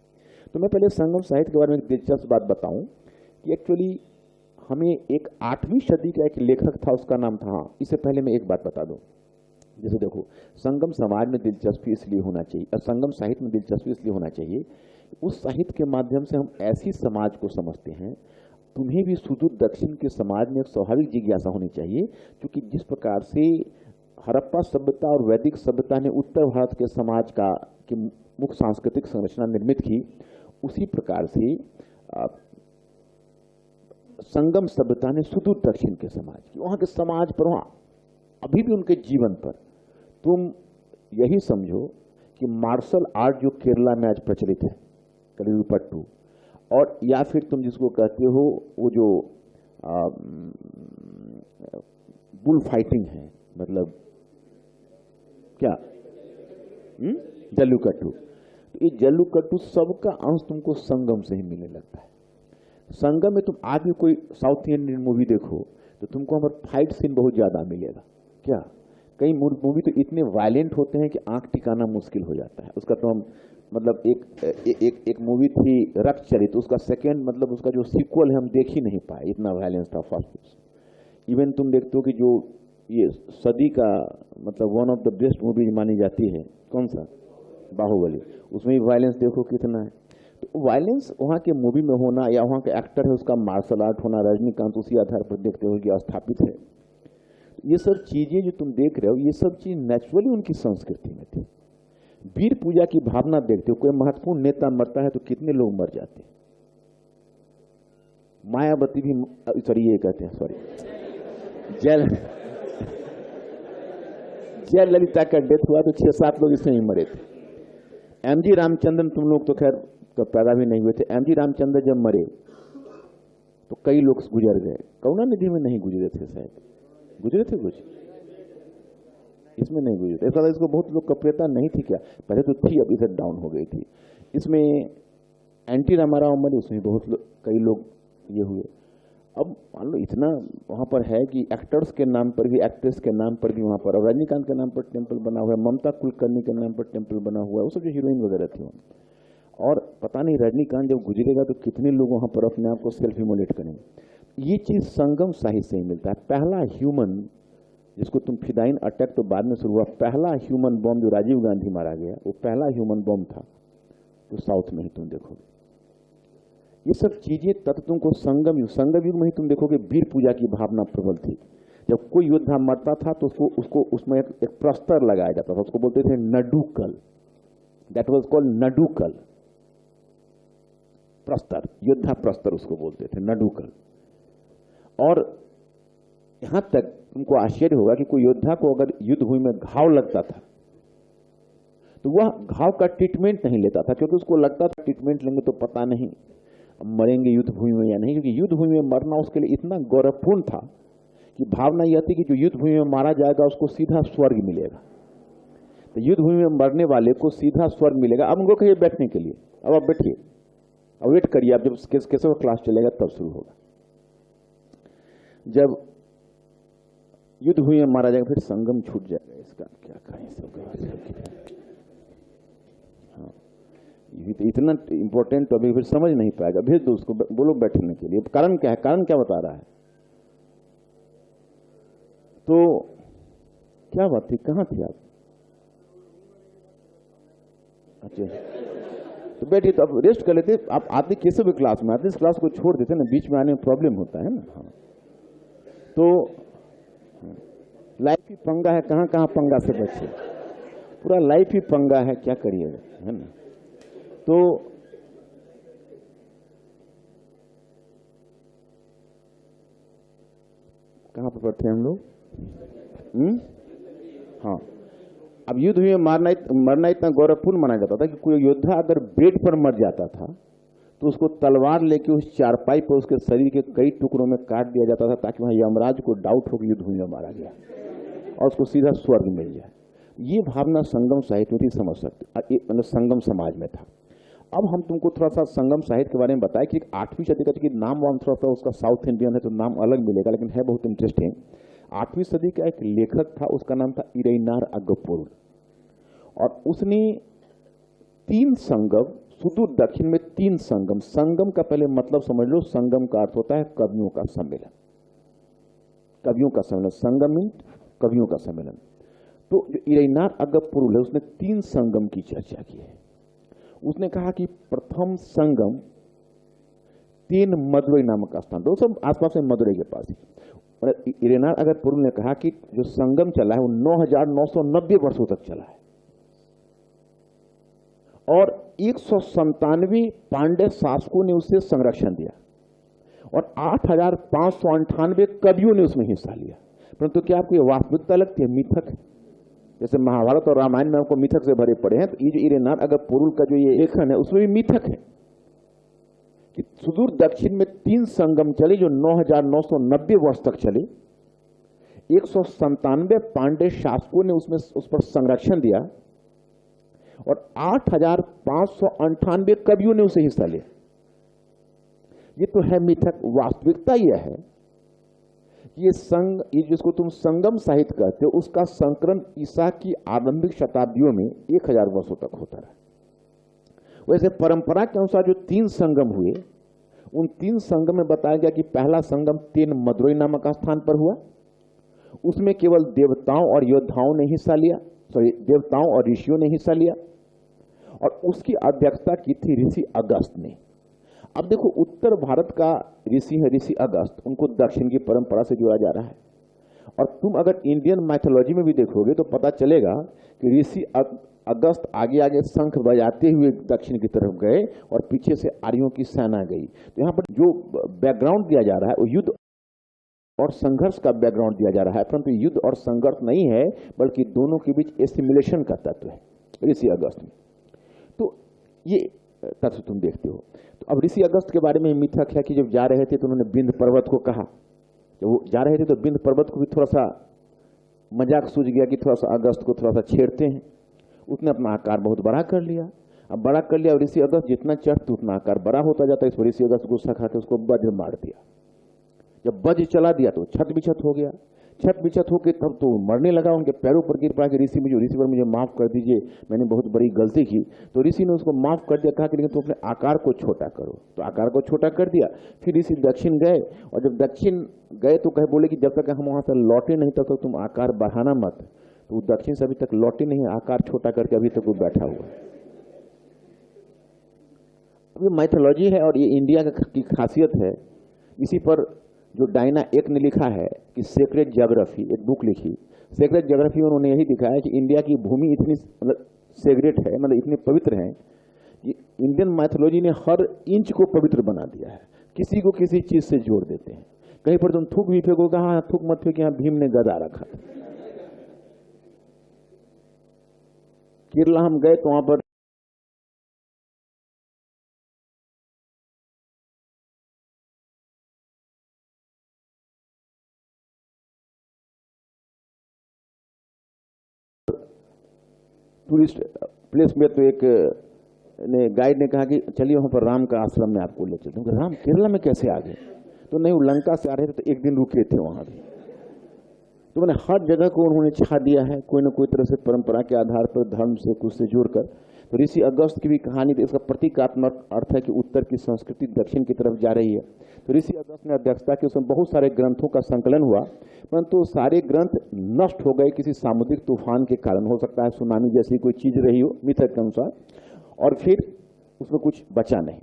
तो मैं पहले संगम साहित्य के बारे में एक दिलचस्प बात बताऊं कि एक्चुअली हमें एक 8वीं सदी का एक लेखक था, उसका नाम था, हाँ इससे पहले मैं एक बात बता दूं, जैसे देखो संगम समाज में दिलचस्पी इसलिए होना चाहिए और संगम साहित्य में दिलचस्पी इसलिए होना चाहिए, उस साहित्य के माध्यम से हम ऐसी समाज को समझते हैं। तुम्हें भी सुदूर दक्षिण के समाज में एक स्वाभाविक जिज्ञासा होनी चाहिए, क्योंकि जिस प्रकार से हड़प्पा सभ्यता और वैदिक सभ्यता ने उत्तर भारत के समाज का की मुख्य सांस्कृतिक संरचना निर्मित की, उसी प्रकार से संगम सभ्यता ने सुदूर दक्षिण के समाज की, वहां के समाज पर, वहां अभी भी उनके जीवन पर, तुम यही समझो कि मार्शल आर्ट जो केरला में आज प्रचलित है, कलियुगपट्टू, और या फिर तुम जिसको कहते हो वो जो बुल फाइटिंग है, मतलब क्या, जल्लूकट्टू, तो ये जल्लूकट्टू सबका अंश तुमको संगम से ही मिलने लगता है। संगम में तुम आज भी कोई साउथ इंडियन मूवी देखो तो तुमको हमारा फाइट सीन बहुत ज्यादा मिलेगा। क्या, कई मूवी तो इतने वायलेंट होते हैं कि आंख टिकाना मुश्किल हो जाता है। उसका तो हम मतलब एक मूवी थी रक्तचरित, उसका सेकेंड मतलब उसका जो सीक्वल है हम देख ही नहीं पाए, इतना वायलेंस था फर्स्ट। इवन तुम देखते हो कि जो ये सदी का मतलब one of the best movie मानी जाती है, कौन सा, बाहुबली, उसमें भी वायलेंस देखो कितना है। तो वायलेंस वहाँ के मूवी में होना या वहाँ के एक्टर है उसका मार्शल आर्ट होना, रजनीकांत उसी आधार पर देखते हो कि स्थापित है। ये सब चीजें जो तुम देख रहे हो, ये सब चीज नेचुरली उनकी संस्कृति में थी। वीर पूजा की भावना देखते हो, कोई महत्वपूर्ण नेता मरता है तो कितने लोग मर जाते हैं। मायावती भी, सॉरी ये कहते हैं, सॉरी जयललिता का डेथ हुआ तो 6-7 लोग इसमें ही मरे थे। एमजी रामचंद्रन, तुम लोग तो खैर तो पैदा भी नहीं हुए थे, एमजी रामचंद्रन जब मरे तो कई लोग गुजर गए। करुणानिधि में नहीं गुजरे थे, शायद गुजरे थे कुछ, इसमें नहीं गुजरे थे। ऐसा इसको बहुत लोग कप्रियता नहीं थी क्या, पहले तो थी, अब इधर डाउन हो गई थी। इसमें एंटी रामाराव मरे, उसमें बहुत कई लोग ये हुए। अब मान लो इतना वहां पर है कि एक्टर्स के नाम पर भी, एक्ट्रेस के नाम पर भी वहां पर, और रजनीकांत के नाम पर टेम्पल बना हुआ है, ममता कुलकर्णी के नाम पर टेम्पल बना हुआ है, वो सब जो हीरोइन वगैरह थी। और पता नहीं रजनीकांत जब गुजरेगा तो कितने लोग वहां पर अपने आप को सेल्फ इमोलेट करेंगे। ये चीज संगम साहित्य से ही मिलता है। पहला ह्यूमन, जिसको तुम फिदाइन अटैक तो बाद में शुरू हुआ, पहला ह्यूमन बॉम्ब जो राजीव गांधी मारा गया, वो पहला ह्यूमन बॉम्ब था, तो साउथ में ही तुम देखोगे। ये सब चीजें तत्व तुमको संगम युग में ही तुम देखोगे वीर पूजा की भावना प्रबल थी। जब कोई योद्धा मरता था तो उसको उसमें एक प्रस्तर लगाया जाता था, उसको बोलते थे नडुकल, दैट वाज कॉल्ड नडुकल, प्रस्तर, योद्धा प्रस्तर उसको बोलते थे, नडुकल। और यहां तक तुमको आश्चर्य होगा कि कोई योद्धा को अगर युद्ध भूमि में घाव लगता था तो वह घाव का ट्रीटमेंट नहीं लेता था, क्योंकि उसको लगता था ट्रीटमेंट लेंगे तो पता नहीं मरेंगे युद्ध भूमि में या नहीं, क्योंकि युद्ध भूमि में मरना उसके लिए इतना गौरवपूर्ण था कि भावना यह थी कि जो युद्ध भूमि में मारा जाएगा उसको सीधा स्वर्ग मिलेगा। तो युद्ध भूमि में मरने वाले को सीधा स्वर्ग मिलेगा। अब उनको कहिए बैठने के लिए, अब आप बैठिए, अब वेट करिए, अब जब कैसे क्लास चलेगा तब शुरू होगा। जब युद्ध भूमि में मारा जाएगा फिर संगम छूट जाएगा, इसका क्या कहें सब। हाँ, इतना इंपॉर्टेंट तो अभी फिर समझ नहीं पाएगा, भेज दो उसको, बोलो बैठने के लिए। कारण क्या है, कारण क्या बता रहा है, तो क्या बात थी, कहां थे आप? अच्छा तो बैठिए, तो अब रेस्ट कर लेते। आप आते किसी भी क्लास में आते, इस क्लास को छोड़ देते ना, बीच में आने में प्रॉब्लम होता है ना। हाँ, तो लाइफ ही पंगा है, कहां कहां पंगा से बचे, पूरा लाइफ ही पंगा है, क्या करिएगा, है ना। तो कहां पर पढ़ते हैं हम लोग? हाँ, अब युद्ध में मरना इतना गौरवपूर्ण माना जाता था कि कोई योद्धा अगर बेड पर मर जाता था तो उसको तलवार लेके उस चारपाई पर उसके शरीर के कई टुकड़ों में काट दिया जाता था, ताकि वहां यमराज को डाउट हो कि युद्ध में मारा गया और उसको सीधा स्वर्ग मिल जाए। ये भावना संगम साहित्य में थी, समझ सकते, मतलब संगम समाज में था। अब हम तुमको थोड़ा सा संगम साहित्य के बारे में बताया कि 8वीं सदी का, नाम वाम थोड़ा सा उसका साउथ इंडियन है तो नाम अलग मिलेगा, लेकिन है बहुत इंटरेस्टिंग। 8वीं सदी का एक लेखक था, उसका नाम था इरैनार अगपोरुल, और उसने 3 संगम सुदूर दक्षिण में 3 संगम। संगम का पहले मतलब समझ लो। संगम का अर्थ होता है कवियों का सम्मेलन। कवियों का सम्मेलन, संगम मीन कवियों का सम्मेलन। तो जो इरैनार अगस्त्यपुरुल है उसने 3 संगम की चर्चा की है। उसने कहा कि प्रथम संगम तीन मदुरई नामक स्थान, दोस्तों आसपास में मदुरई के पास ही। इरैनार अगस्त्यपुरुल ने कहा कि जो संगम चला है वो 9,990 वर्षों तक चला है और 197 पांड्य शासकों ने उससे संरक्षण दिया और 8,598 कवियों ने उसमें हिस्सा लिया। परंतु क्या आपको ये वास्तविकता लगती है? मिथक है। जैसे महाभारत और रामायण में हमको मिथक से भरे पड़े हैं, तो ये जो इरैनार अगस्त्यपुरुल का जो ये लेखन है उसमें भी मिथक है कि सुदूर दक्षिण में 3 संगम चले जो 9,990 वर्ष तक चले। 197 पांड्य शासकों ने उसमें उस पर संरक्षण दिया और 8,598 कवियों ने उसे हिस्सा लिया। ये तो है मिथक। वास्तविकता यह है ये जिसको तुम संगम साहित्य कहते हो उसका संकलन ईसा की आरंभिक शताब्दियों में 1000 वर्षों तक होता रहा। वैसे परंपरा के अनुसार जो 3 संगम हुए उन 3 संगम में बताया गया कि पहला संगम 3 मदुरई नामक स्थान पर हुआ। उसमें केवल देवताओं और योद्धाओं ने हिस्सा लिया, देवताओं और ऋषियों ने हिस्सा लिया और उसकी अध्यक्षता की थी ऋषि अगस्त ने। अब देखो उत्तर भारत का ऋषि है ऋषि अगस्त, उनको दक्षिण की परंपरा से जोड़ा जा रहा है। और तुम अगर इंडियन माइथोलॉजी में भी देखोगे तो पता चलेगा कि ऋषि अगस्त आगे आगे शंख बजाते हुए दक्षिण की तरफ गए और पीछे से आर्यों की सेना गई। तो यहाँ पर जो बैकग्राउंड दिया जा रहा है वो युद्ध और संघर्ष का बैकग्राउंड दिया जा रहा है, परंतु युद्ध और संघर्ष नहीं है बल्कि दोनों के बीच एसिमिलेशन का तत्व है ऋषि अगस्त में। तो ये तत्व तुम देखते हो। तो अब ऋषि अगस्त के बारे में मिथक है कि जब जा रहे थे तो उन्होंने बिंद पर्वत को कहा, जब वो जा रहे थे तो बिंद पर्वत को भी थोड़ा सा मजाक सूझ गया कि थोड़ा सा अगस्त को थोड़ा सा छेड़ते हैं। उसने अपना आकार बहुत बड़ा कर लिया। अब बड़ा कर लिया और ऋषि अगस्त जितना चढ़ते उतना आकार बड़ा होता जाता है। इस पर ऋषि अगस्त गुस्सा खा के उसको वज्र मार दिया। जब वज्र चला दिया तो छत बिछत हो गया। छत बिछत होकर तब तो मरने लगा, उनके पैरों पर गिर पड़ा कि ऋषि पर मुझे माफ कर दीजिए, मैंने बहुत बड़ी गलती की। तो ऋषि ने उसको माफ कर दिया, कहा कि लेकिन तुम अपने आकार को छोटा करो। तो आकार को छोटा कर दिया। फिर ऋषि दक्षिण गए और जब दक्षिण गए तो कहे बोले कि जब तक हम वहां से लौटे नहीं तब तक तुम आकार बढ़ाना मत। तो वो दक्षिण से अभी तक लौटे नहीं, आकार छोटा करके अभी तक वो बैठा हुआ है। ये माइथोलॉजी है और ये इंडिया की खासियत है। इसी पर जो डायना एक ने लिखा है कि सेक्रेड ज्योग्राफी, एक बुक लिखी। सेक्रेड ज्योग्राफी में उन्होंने यही दिखाया कि इंडिया की भूमि इतनी मतलब सेक्रेट है, मतलब इतनी पवित्र है कि इंडियन माइथोलॉजी ने हर इंच को पवित्र बना दिया है। किसी को किसी चीज से जोड़ देते हैं। कहीं पर तुम थूक भी फेंकोगे, हाँ थूक मत फेंक, यहाँ भीम ने गदा रखा था। केरला हम गए तो वहां पर टूरिस्ट प्लेस में तो एक ने गाइड ने कहा कि चलिए वहां पर राम का आश्रम में आपको ले चलते हैं। राम केरला में कैसे आ गए? तो नहीं, वो लंका से आ रहे थे तो एक दिन रुके थे वहां भी। तो मैंने हर जगह को उन्होंने छा दिया है कोई ना कोई तरह से परंपरा के आधार पर, धर्म से कुछ से जोड़कर। तो ऋषि अगस्त की भी कहानी, तो इसका प्रतीकात्मक अर्थ है कि उत्तर की संस्कृति दक्षिण की तरफ जा रही है। तो ऋषि अगस्त ने अध्यक्षता की, उसमें बहुत सारे ग्रंथों का संकलन हुआ, परंतु सारे ग्रंथ नष्ट हो गए किसी सामुद्रिक तूफान के कारण। हो सकता है सुनामी जैसी कोई चीज रही हो मिथक के अनुसार, और फिर उसमें कुछ बचा नहीं।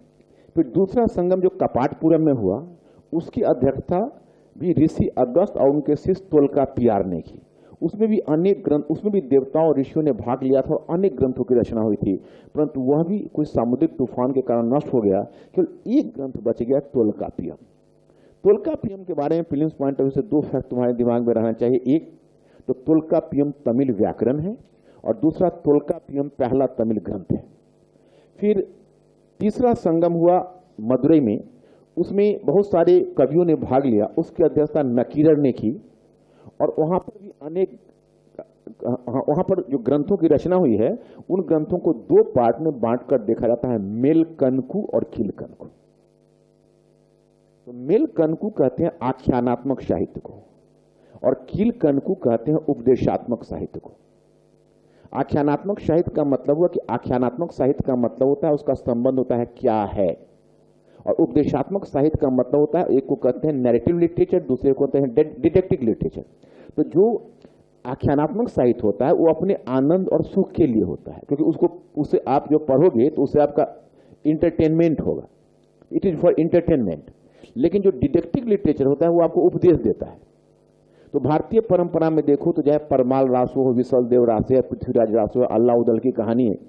फिर दूसरा संगम जो कपाटपुरम में हुआ उसकी अध्यक्षता भी ऋषि अगस्त और उनके शिष्य तोल्कापियार ने की। उसमें भी अनेक ग्रंथ, उसमें भी देवताओं और ऋषियों ने भाग लिया था और अनेक ग्रंथों की रचना हुई थी, परंतु वह भी कोई सामुद्रिक तूफान के कारण नष्ट हो गया। केवल एक ग्रंथ बच गया, तोल्कापियम। तोल्कापियम के बारे में प्रीलिम्स पॉइंट ऑफ व्यू से 2 फैक्ट तुम्हारे दिमाग में रहना चाहिए। एक तो तोल्कापियम तमिल व्याकरण है और दूसरा तोल्कापियम पहला तमिल ग्रंथ है। फिर तीसरा संगम हुआ मदुरई में, उसमें बहुत सारे कवियों ने भाग लिया। उसकी अध्यक्षता नकीरर ने की और वहां पर भी वहां पर जो ग्रंथों की रचना हुई है उन ग्रंथों को 2 पार्ट में बांटकर देखा जाता है, मेलकनकु और कीलकनकु। तो मेलकनकु कहते हैं आख्यानात्मक साहित्य को और कीलकनकु कहते हैं उपदेशात्मक साहित्य को। आख्यानात्मक साहित्य का मतलब हुआ कि आख्यानात्मक साहित्य का मतलब होता है उसका संबंध होता है क्या है, और उपदेशात्मक साहित्य का मतलब होता है, एक को कहते हैं नैरेटिव लिटरेचर, दूसरे को कहते हैं डिटेक्टिव लिटरेचर। तो जो आख्यानात्मक साहित्य होता है वो अपने आनंद और सुख के लिए होता है, क्योंकि उसे आप जो पढ़ोगे तो उससे आपका इंटरटेनमेंट होगा, इट इज फॉर इंटरटेनमेंट। लेकिन जो डिटेक्टिव लिटरेचर होता है वो आपको उपदेश देता है। तो भारतीय परंपरा में देखो तो चाहे परमाल रासो हो, विसल देव रासे है, पृथ्वीराज रासो है, अल्लाह उदल की कहानी है,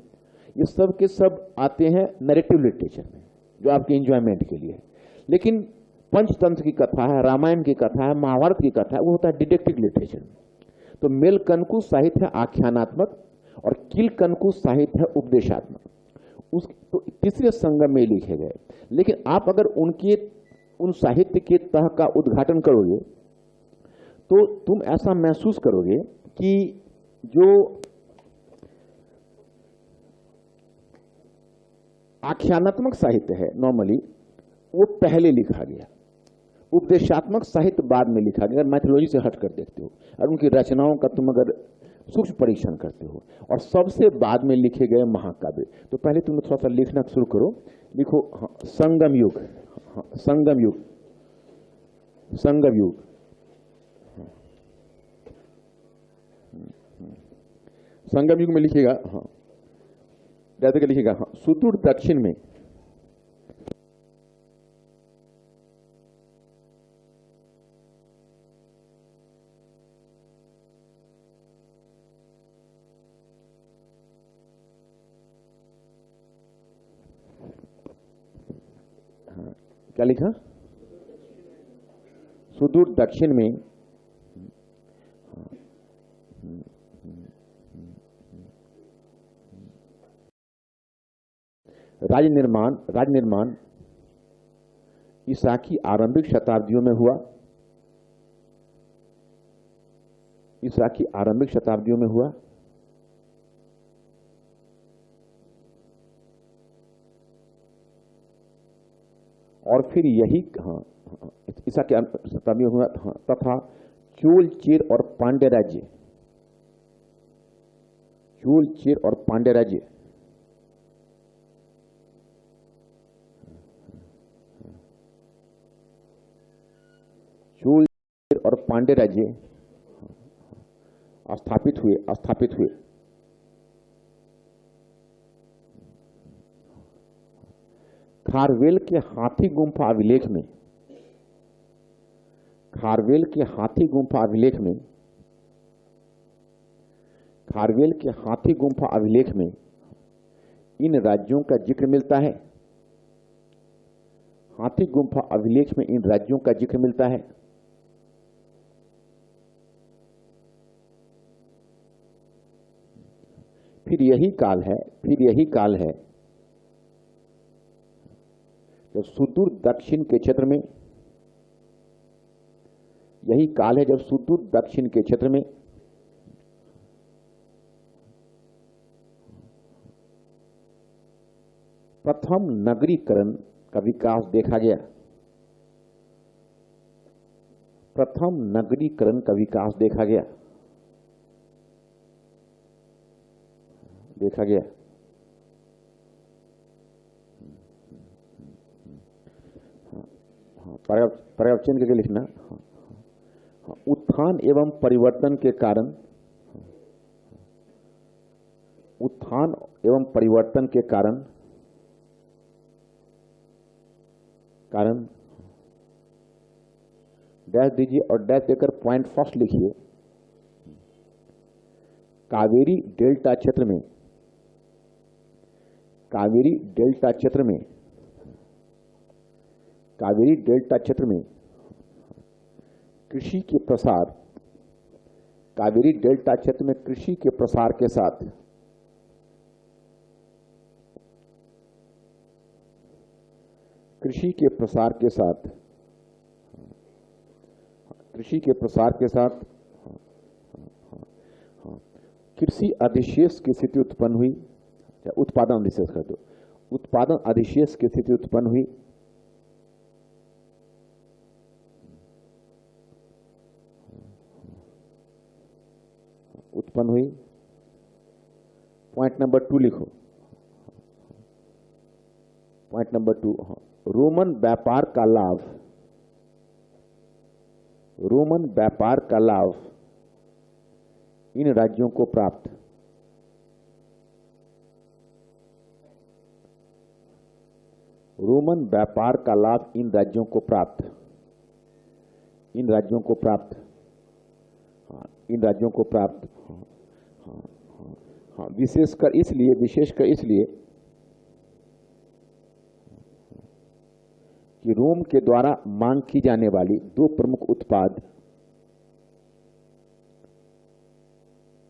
ये सब के सब आते हैं नैरेटिव लिटरेचर में, जो आपके इंजॉयमेंट के लिए है। लेकिन पंचतंत्र की कथा है, रामायण की कथा है, महाभारत की कथा है, वो होता है डिटेक्टिव लिटरेचर में। तो मेलकनकु साहित्य है आख्यानात्मक और कीलकनकु साहित्य है उपदेशात्मक। तो तीसरे संगम में लिखे गए। लेकिन आप अगर उन साहित्य के तह का उद्घाटन करोगे तो तुम ऐसा महसूस करोगे कि जो आख्यानात्मक साहित्य है नॉर्मली वो पहले लिखा गया, उपदेशात्मक साहित्य बाद में लिखा गया। अगर मैथोलॉजी से हट कर देखते हो और उनकी रचनाओं का तुम अगर सूक्ष्म परीक्षण करते हो, और सबसे बाद में लिखे गए महाकाव्य। तो पहले तुम थोड़ा सा लिखना शुरू करो, लिखो संगम युग, संगम युग, संगम युग, संगम युग में लिखेगा, हाँ जैसे कि लिखेगा, हाँ सुदूर दक्षिण में क्या लिखा, सुदूर दक्षिण में राज्य निर्माण ईसा की आरंभिक शताब्दियों में हुआ, ईसा की आरंभिक शताब्दियों में हुआ। और फिर यही ईसा के शताब्दी में हुआ तथा चोल चेर और पांड्य राज्य, चोल चेर और पांड्य राज्य चोल चेर और पांड्य राज्य स्थापित हुए। खारवेल के हाथी गुंफा अभिलेख में, खारवेल के हाथी गुंफा अभिलेख में, खारवेल के हाथी गुंफा अभिलेख में इन राज्यों का जिक्र मिलता है, हाथी गुंफा अभिलेख में इन राज्यों का जिक्र मिलता है। फिर यही काल है जब सुदूर दक्षिण के क्षेत्र में, यही काल है जब सुदूर दक्षिण के क्षेत्र में प्रथम नगरीकरण का विकास देखा गया, प्रथम नगरीकरण का विकास देखा गया। पैराग्राफ चेंज करके लिखना, उत्थान एवं परिवर्तन के कारण, उत्थान एवं परिवर्तन के कारण डैश दीजिए और डैश देकर पॉइंट फर्स्ट लिखिए। कावेरी डेल्टा क्षेत्र में, कावेरी डेल्टा क्षेत्र में, कावेरी डेल्टा क्षेत्र में कृषि के प्रसार, कावेरी डेल्टा क्षेत्र में कृषि के प्रसार के साथ कृषि के प्रसार के साथ कृषि अधिशेष की स्थिति उत्पन्न हुई, उत्पादन अधिशेष कर दो, उत्पादन अधिशेष की स्थिति उत्पन्न हुई। पॉइंट नंबर 2 लिखो, पॉइंट नंबर 2। हाँ, रोमन व्यापार का लाभ, रोमन व्यापार का लाभ इन राज्यों को प्राप्त, रोमन व्यापार का लाभ इन राज्यों को प्राप्त, इन राज्यों को प्राप्त, हाँ, इन राज्यों को प्राप्त, हाँ, हाँ, हाँ, हाँ, विशेषकर इसलिए कि रोम के द्वारा मांग की जाने वाली दो प्रमुख उत्पाद,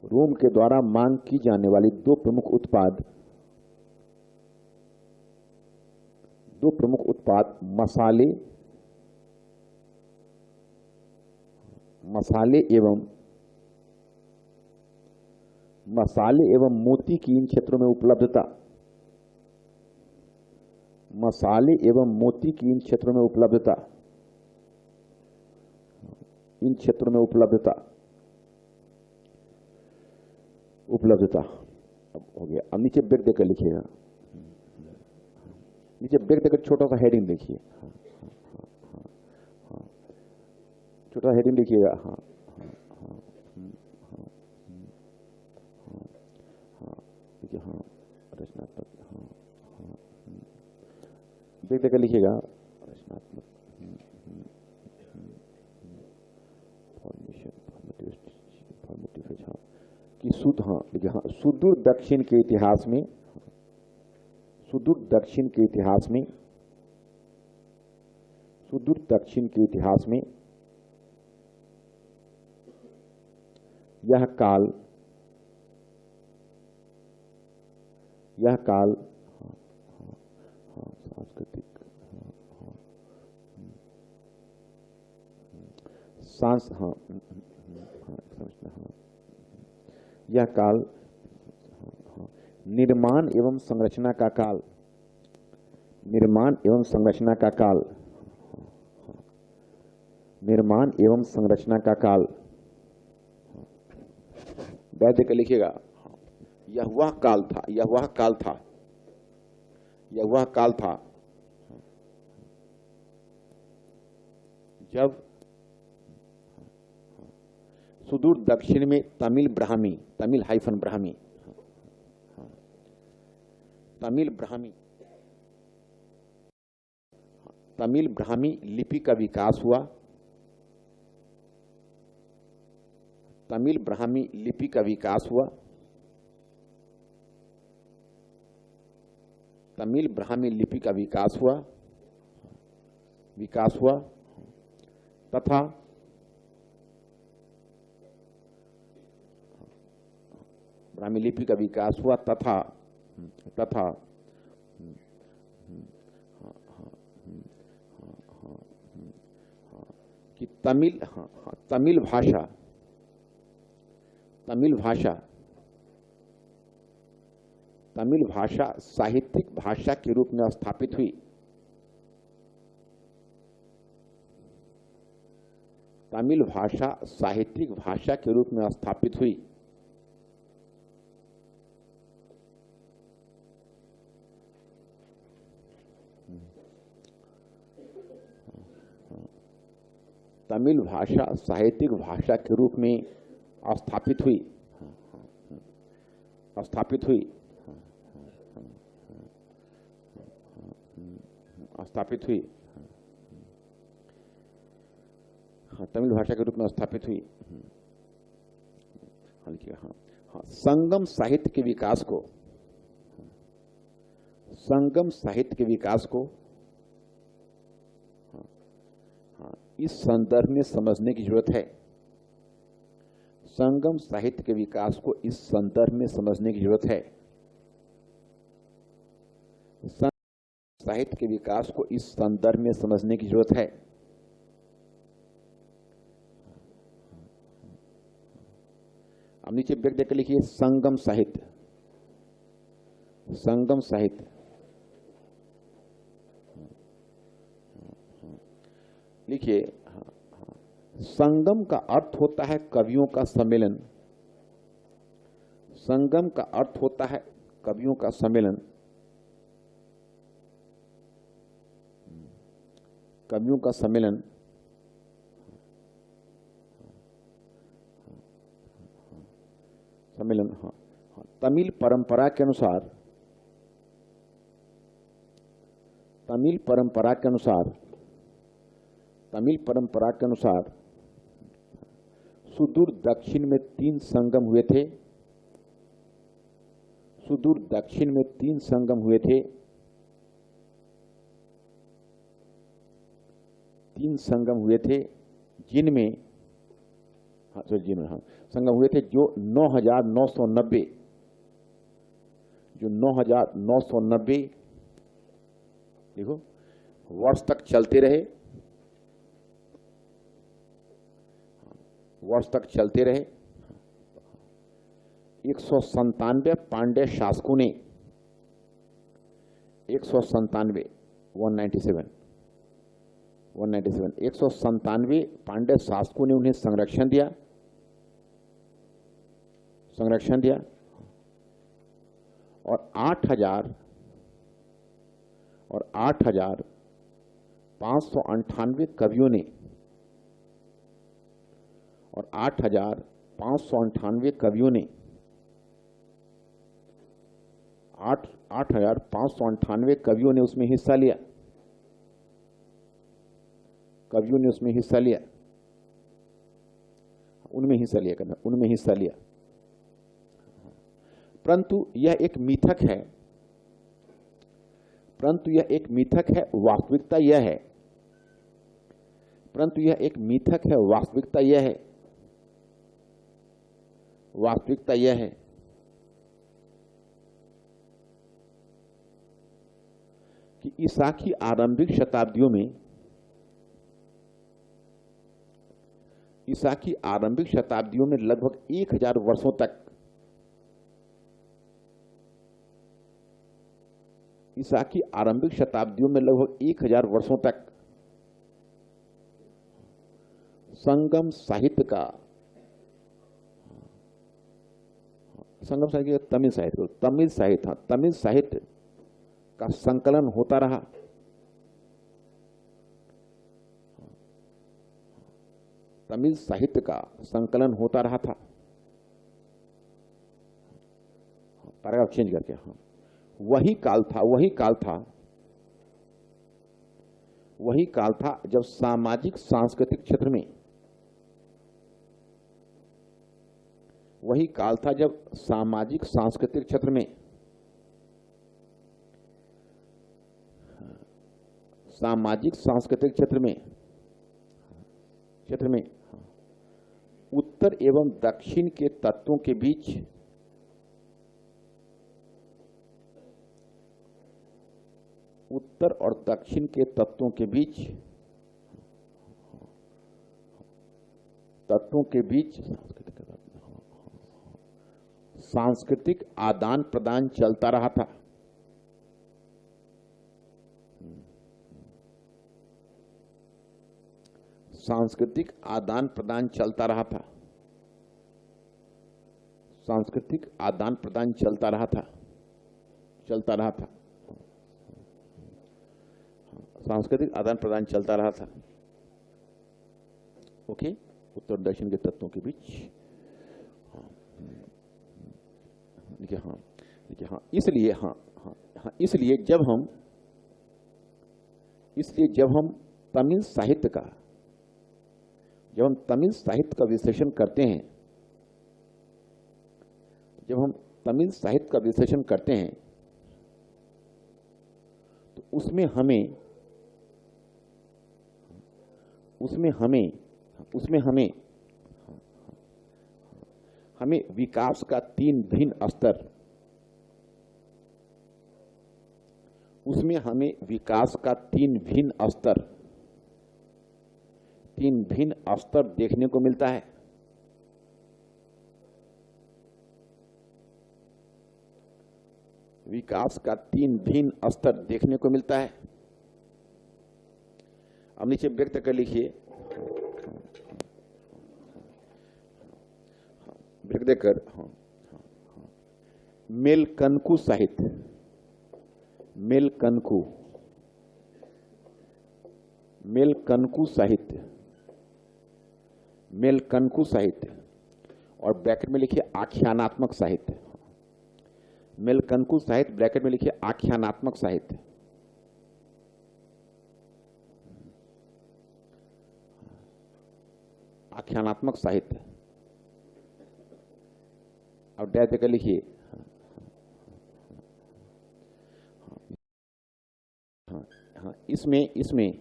रोम के द्वारा मांग की जाने वाली दो प्रमुख उत्पाद मसाले, मसाले एवं मोती की इन क्षेत्रों में उपलब्धता, मसाले एवं मोती की इन क्षेत्रों में उपलब्धता, इन क्षेत्रों में उपलब्धता, अब हो गया। अब नीचे ब्रेक देकर लिखिएगा, नीचे ब्रेक देकर छोटा सा हेडिंग देखिए, छोटा हेडिंग लिखिएगा, हाँ, देखिए, हाँ, रचनात्मक, देख देकर लिखिएगा, रचनात्मक, फॉर्मेटिव, हाँ, कि हाँ, देखिए, हाँ, सुदूर दक्षिण के इतिहास में, सुदूर दक्षिण के इतिहास में, सुदूर दक्षिण के इतिहास में यह काल सांस्कृतिक, यह काल निर्माण एवं संरचना का काल, निर्माण एवं संरचना का काल, निर्माण एवं संरचना का काल, वैद्य का लिखिएगा, यह वह काल था, यह वह काल था, यह वह काल था जब सुदूर दक्षिण में तमिल ब्राह्मी, तमिल हाइफन ब्राह्मी, तमिल ब्राह्मी, तमिल ब्राह्मी लिपि का विकास हुआ, तमिल ब्राह्मी लिपि का विकास हुआ, तमिल ब्राह्मी लिपि का विकास हुआ, तथा ब्राह्मी लिपि का विकास हुआ तथा कि तमिल भाषा साहित्यिक भाषा के रूप में स्थापित हुई, तमिल भाषा साहित्यिक भाषा के रूप में स्थापित हुई, तमिल भाषा साहित्यिक भाषा के रूप में स्थापित हुई, तमिल भाषा के रूप में स्थापित हुई। संगम साहित्य के विकास को, संगम साहित्य के विकास को इस संदर्भ में समझने की जरूरत है, संगम साहित्य के विकास को इस संदर्भ में समझने की जरूरत है, साहित्य के विकास को इस संदर्भ में समझने की जरूरत है। अब नीचे ब्रेक देकर लिखिए संगम साहित्य, संगम साहित्य, लिखिए संगम का अर्थ होता है कवियों का सम्मेलन, संगम का अर्थ होता है कवियों का सम्मेलन, कवियों का सम्मेलन सम्मेलन हाँ, तमिल परंपरा के अनुसार, तमिल परंपरा के अनुसार, तमिल परंपरा के अनुसार सुदूर दक्षिण में 3 संगम हुए थे, सुदूर दक्षिण में 3 संगम हुए थे, 3 संगम हुए थे जिनमें संगम हुए थे जो 9,990, जो 9,990 देखो वर्ष तक चलते रहे, वर्ष तक चलते रहे। 197 पांड्य शासकों ने, 197 197 पांड्य शासकों ने उन्हें संरक्षण दिया, संरक्षण दिया और 8,598 कवियों ने, और 8,598 कवियों ने 8,598 कवियों ने उसमें हिस्सा लिया, कवियों ने उसमें हिस्सा लिया, उनमें हिस्सा लिया करना, उनमें हिस्सा लिया। परंतु यह एक मिथक है, परंतु यह एक मिथक है, वास्तविकता यह है, परंतु यह एक मिथक है, वास्तविकता यह है, वास्तविकता यह है कि ईसा की आरंभिक शताब्दियों में, ईसा की आरंभिक शताब्दियों में लगभग 1000 वर्षों तक, ईसा की आरंभिक शताब्दियों में लगभग 1000 वर्षों तक संगम साहित्य का, संगम साहित्य, तमिल साहित्य, तमिल साहित्य, तमिल साहित्य का संकलन होता रहा। तमिल साहित्य का संकलन होता रहा था। पैराग्राफ चेंज करके, हाँ, वही काल था, वही काल था, वही काल था जब सामाजिक सांस्कृतिक क्षेत्र में, वही काल था जब सामाजिक सांस्कृतिक क्षेत्र में, सामाजिक सांस्कृतिक क्षेत्र में, क्षेत्र में उत्तर एवं दक्षिण के तत्वों के बीच, उत्तर और दक्षिण के तत्वों के बीच, तत्वों के बीच सांस्कृतिक आदान प्रदान चलता रहा था। सांस्कृतिक आदान प्रदान चलता रहा था, सांस्कृतिक आदान प्रदान चलता रहा था, चलता रहा था, सांस्कृतिक आदान प्रदान चलता रहा था। ओके, उत्तर दक्षिण के तत्वों के बीच, देखिए, हाँ, देखिए, हाँ, इसलिए, हाँ, हाँ, हाँ, इसलिए जब हम तमिल साहित्य का, जब हम तमिल साहित्य का विश्लेषण करते हैं, जब हम तमिल साहित्य का विश्लेषण करते हैं, तो उसमें हमें विकास का 3 भिन्न स्तर, उसमें हमें विकास का 3 भिन्न स्तर, 3 भिन्न स्तर देखने को मिलता है। विकास का 3 भिन्न स्तर देखने को मिलता है। अब नीचे व्यक्त कर लिखिए, व्यक्त कर, हाँ, मेलकनकु साहित्य, मेलकनकु, मेलकनकु साहित्य, मेलकनकु साहित्य, और ब्रैकेट में लिखिए आख्यानात्मक साहित्य। मेलकनकु साहित्य ब्रैकेट में लिखिए आख्यानात्मक साहित्य। आख्यानात्मक साहित्य, अब डैश देकर लिखिए इसमें इसमें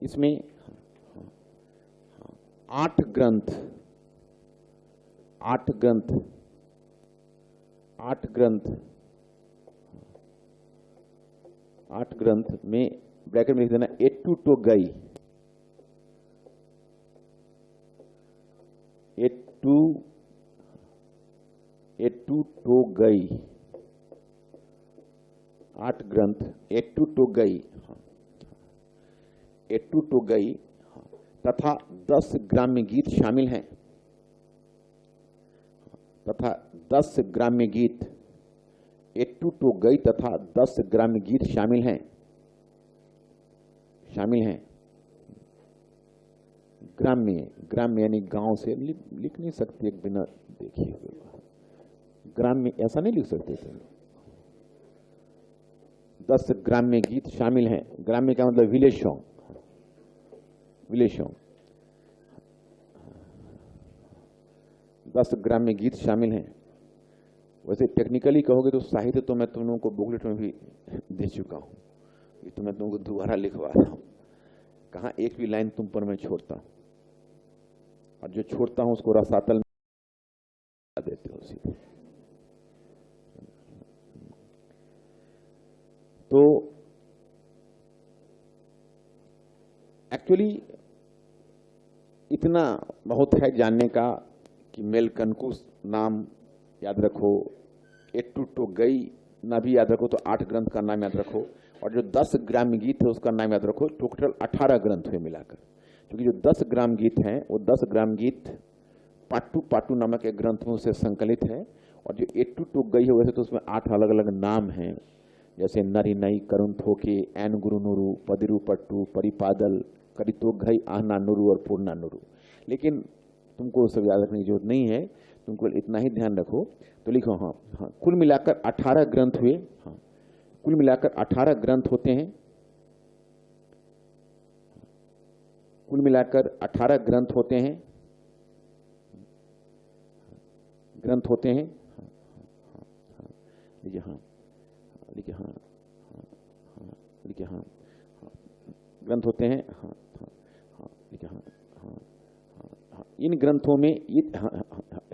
इसमें 8 ग्रंथ, 8 ग्रंथ, 8 ग्रंथ, 8 ग्रंथ में ब्रैकेट में लिख देना एट्टू तो गई, एट्टू तो गई, 8 ग्रंथ एट्टू तो गई, एट्टू तो गई तथा 10 ग्राम्य गीत शामिल हैं, तथा 10 ग्राम्य गीत, एट्टू तो गई तथा 10 ग्राम्य गीत शामिल हैं, शामिल हैं। ग्राम्य, ग्राम्य यानी गांव से लिख नहीं सकते बिना देखिए, ग्राम्य ऐसा नहीं लिख सकते थे। 10 ग्राम्य गीत शामिल हैं, ग्राम्य का मतलब विलेज सॉन्ग, विलेज सॉन्ग। 10 ग्राम्य गीत शामिल हैं। वैसे टेक्निकली कहोगे तो साहित्य तो मैं तुम लोगों को बुकलेट में भी दे चुका हूं, ये तो मैं तुम को दोबारा लिखवा रहा हूं। कहां एक भी लाइन तुम पर मैं छोड़ता हूं, और जो छोड़ता हूं उसको रसातल में देते हो सीधे। तो एक्चुअली इतना बहुत है जानने का कि मेलकनकु नाम याद रखो, एट्टू तो गई ना भी याद रखो तो 8 ग्रंथ का नाम याद रखो, और जो 10 ग्राम्य गीत है उसका नाम याद रखो। टोटल 18 ग्रंथ हुए मिलाकर, क्योंकि जो 10 ग्राम गीत हैं वो 10 ग्राम गीत पाटू पाटू नामक एक ग्रंथ में से संकलित है, और जो एट्टू तो गई है वैसे तो उसमें 8 अलग अलग नाम हैं, जैसे नरी नई, करुण थोके, एन गुरु नुरु, पदिरु पट्टू, परिपादल, करितो घई, आहना नुरु और पूर्णा नुरु। लेकिन तुमको सब याद रखने की जरूरत नहीं है, तुमको इतना ही ध्यान रखो। तो लिखो हाँ हाँ, कुल मिलाकर 18 ग्रंथ हुए। हाँ, कुल मिलाकर 18 ग्रंथ होते हैं, कुल मिलाकर 18 ग्रंथ होते हैं, ग्रंथ होते हैं। लिखिए हाँ, लिखिए हाँ, लिखिए हाँ, ग्रंथ होते हैं। हाँ हाँ हाँ, लिखिए हाँ हाँ हाँ। इन ग्रंथों में ये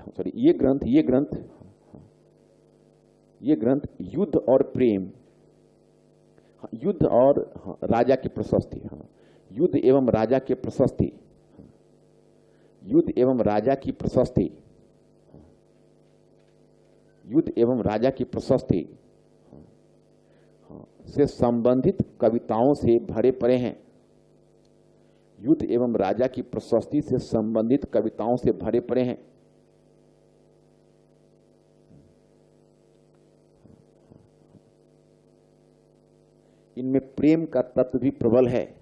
सॉरी ये ग्रंथ युद्ध और प्रेम, युद्ध और राजा की प्रशस्ति, युद्ध एवं राजा के प्रशस्ति, युद्ध एवं राजा की प्रशस्ति, युद्ध एवं राजा की प्रशस्ति से संबंधित कविताओं से भरे पड़े हैं, युद्ध एवं राजा की प्रशस्ति से संबंधित कविताओं से भरे पड़े हैं। इनमें प्रेम का तत्व भी प्रबल है,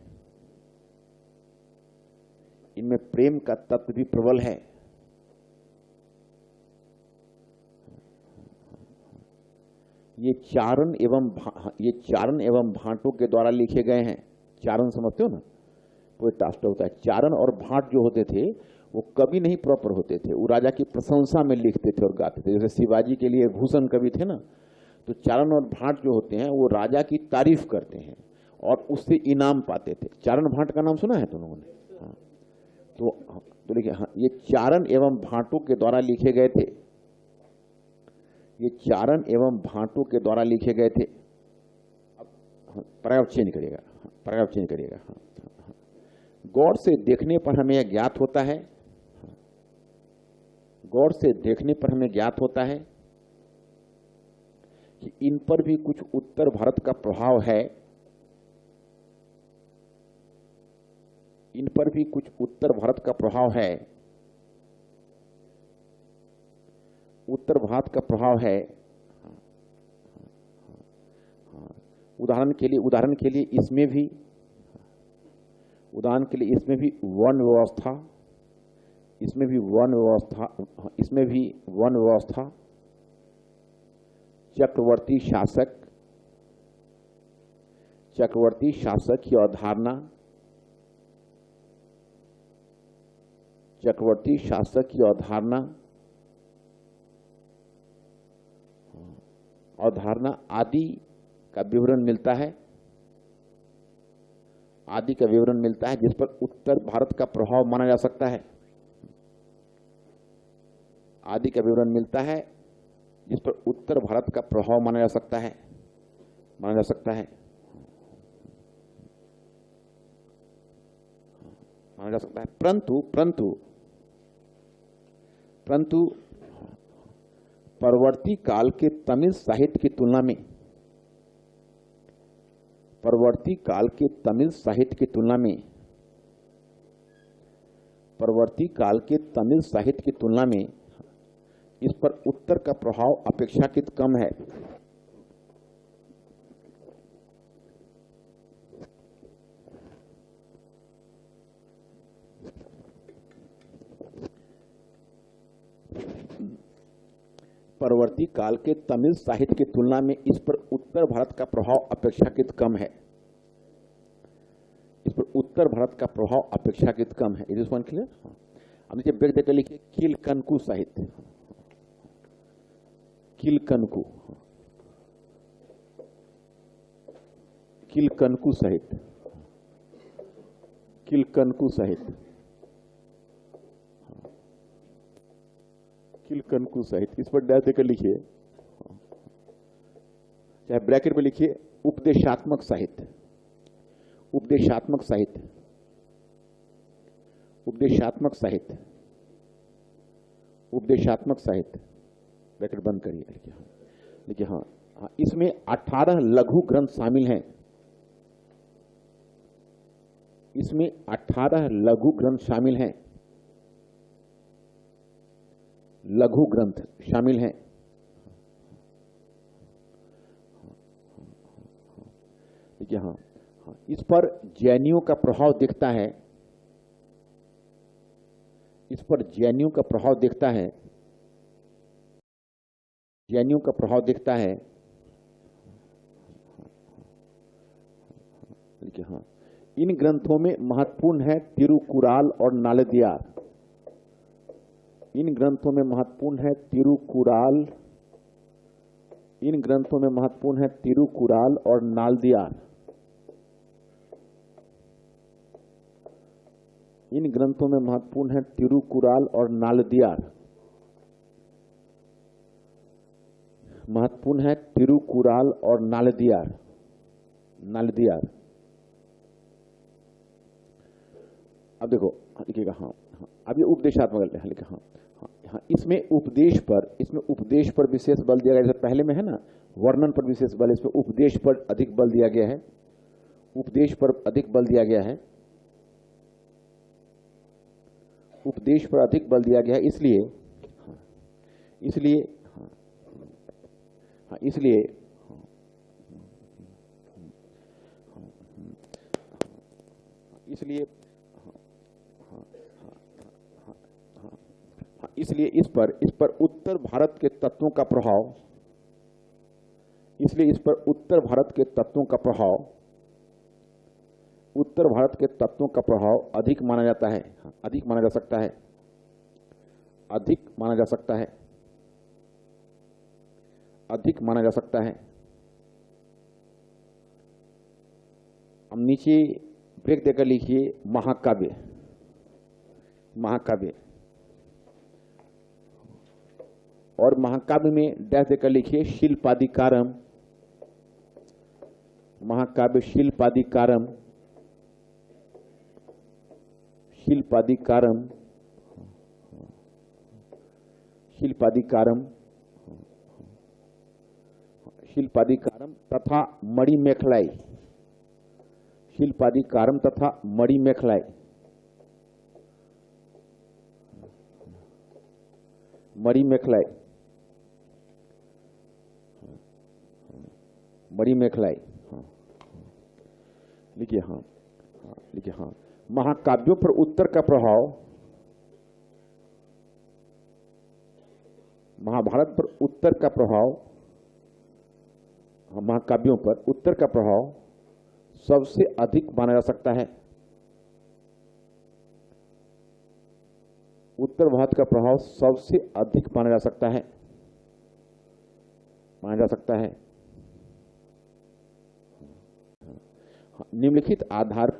इनमें प्रेम का तत्व भी प्रबल है। ये चारण एवं भाटों के द्वारा लिखे गए हैं। चारण समझते हो ना, कोई टास्टर होता है। चारण और भाट जो होते थे वो कवि नहीं प्रॉपर होते थे, वो राजा की प्रशंसा में लिखते थे और गाते थे। जैसे शिवाजी के लिए भूषण कवि थे ना, तो चारण और भाट जो होते हैं वो राजा की तारीफ करते हैं और उससे इनाम पाते थे। चारण भाट का नाम सुना है तुम लोगों ने? हाँ, तो देखिए हाँ, ये चारण एवं भाटों के द्वारा लिखे गए थे, ये चारण एवं भाटों के द्वारा लिखे गए थे। अब पैराग्राफ चेंज करिएगा, पैराग्राफ चेंज करिएगा। गौर से देखने पर हमें यह ज्ञात होता है, गौर से देखने पर हमें ज्ञात होता है कि इन पर भी कुछ उत्तर भारत का प्रभाव है, इन पर भी कुछ उत्तर भारत का प्रभाव है। उत्तर भारत का प्रभाव है, उदाहरण के लिए इसमें भी वन व्यवस्था, चक्रवर्ती शासक की अवधारणा, आदि का विवरण मिलता है, जिस पर उत्तर भारत का प्रभाव माना जा सकता है। जिस पर उत्तर भारत का प्रभाव माना जा सकता है। परंतु परवर्ती काल के तमिल साहित्य की तुलना में, इस पर उत्तर का प्रभाव अपेक्षाकृत कम है। परवर्ती काल के तमिल साहित्य की तुलना में इस पर उत्तर भारत का प्रभाव अपेक्षाकृत कम है। इस पर उत्तर भारत का प्रभाव अपेक्षाकृत कम है। Is this one clear? अब नीचे ब्रेक देकर लिखिए कीलकनकु साहित्य। कीलकनकु साहित्य, इस पर डैश देकर लिखिए, चाहे ब्रैकेट में लिखिए उपदेशात्मक साहित्य, ब्रैकेट बंद करिए। देखिए हाँ, इसमें 18 लघु ग्रंथ शामिल हैं। लघु ग्रंथ शामिल हैं। देखिए हाँ, इस पर जैनियों का प्रभाव दिखता है। देखिए हाँ, इन ग्रंथों में महत्वपूर्ण है तिरुकुराल और नालंदियार। इन ग्रंथों में महत्वपूर्ण है तिरुकुराल और नालंदियार। अब देखो लिखिएगा हाँ, अब ये उपदेशात्मक है। लिखा हाँ, इसमें उपदेश पर विशेष बल दिया गया। जैसे पहले में है ना वर्णन पर विशेष बल, इसमें उपदेश पर अधिक बल दिया गया है। इसलिए इस पर उत्तर भारत के तत्वों का प्रभाव अधिक माना जाता है, अधिक माना जा सकता है। अब नीचे ब्रेक देकर लिखिए महाकाव्य। और महाकाव्य में डैश देकर लिखिए शिल्पादिकारम। तथा मणिमेखलाई। बड़ी मेखलाई, हाँ लिखिए, हाँ हाँ लिखिए, हाँ महाकाव्यों पर उत्तर का प्रभाव, महाभारत पर उत्तर का प्रभाव, महाकाव्यों पर उत्तर का प्रभाव सबसे अधिक माना जा सकता है। उत्तर भारत का प्रभाव सबसे अधिक माना जा सकता है, माना जा सकता है। निम्नलिखित आधार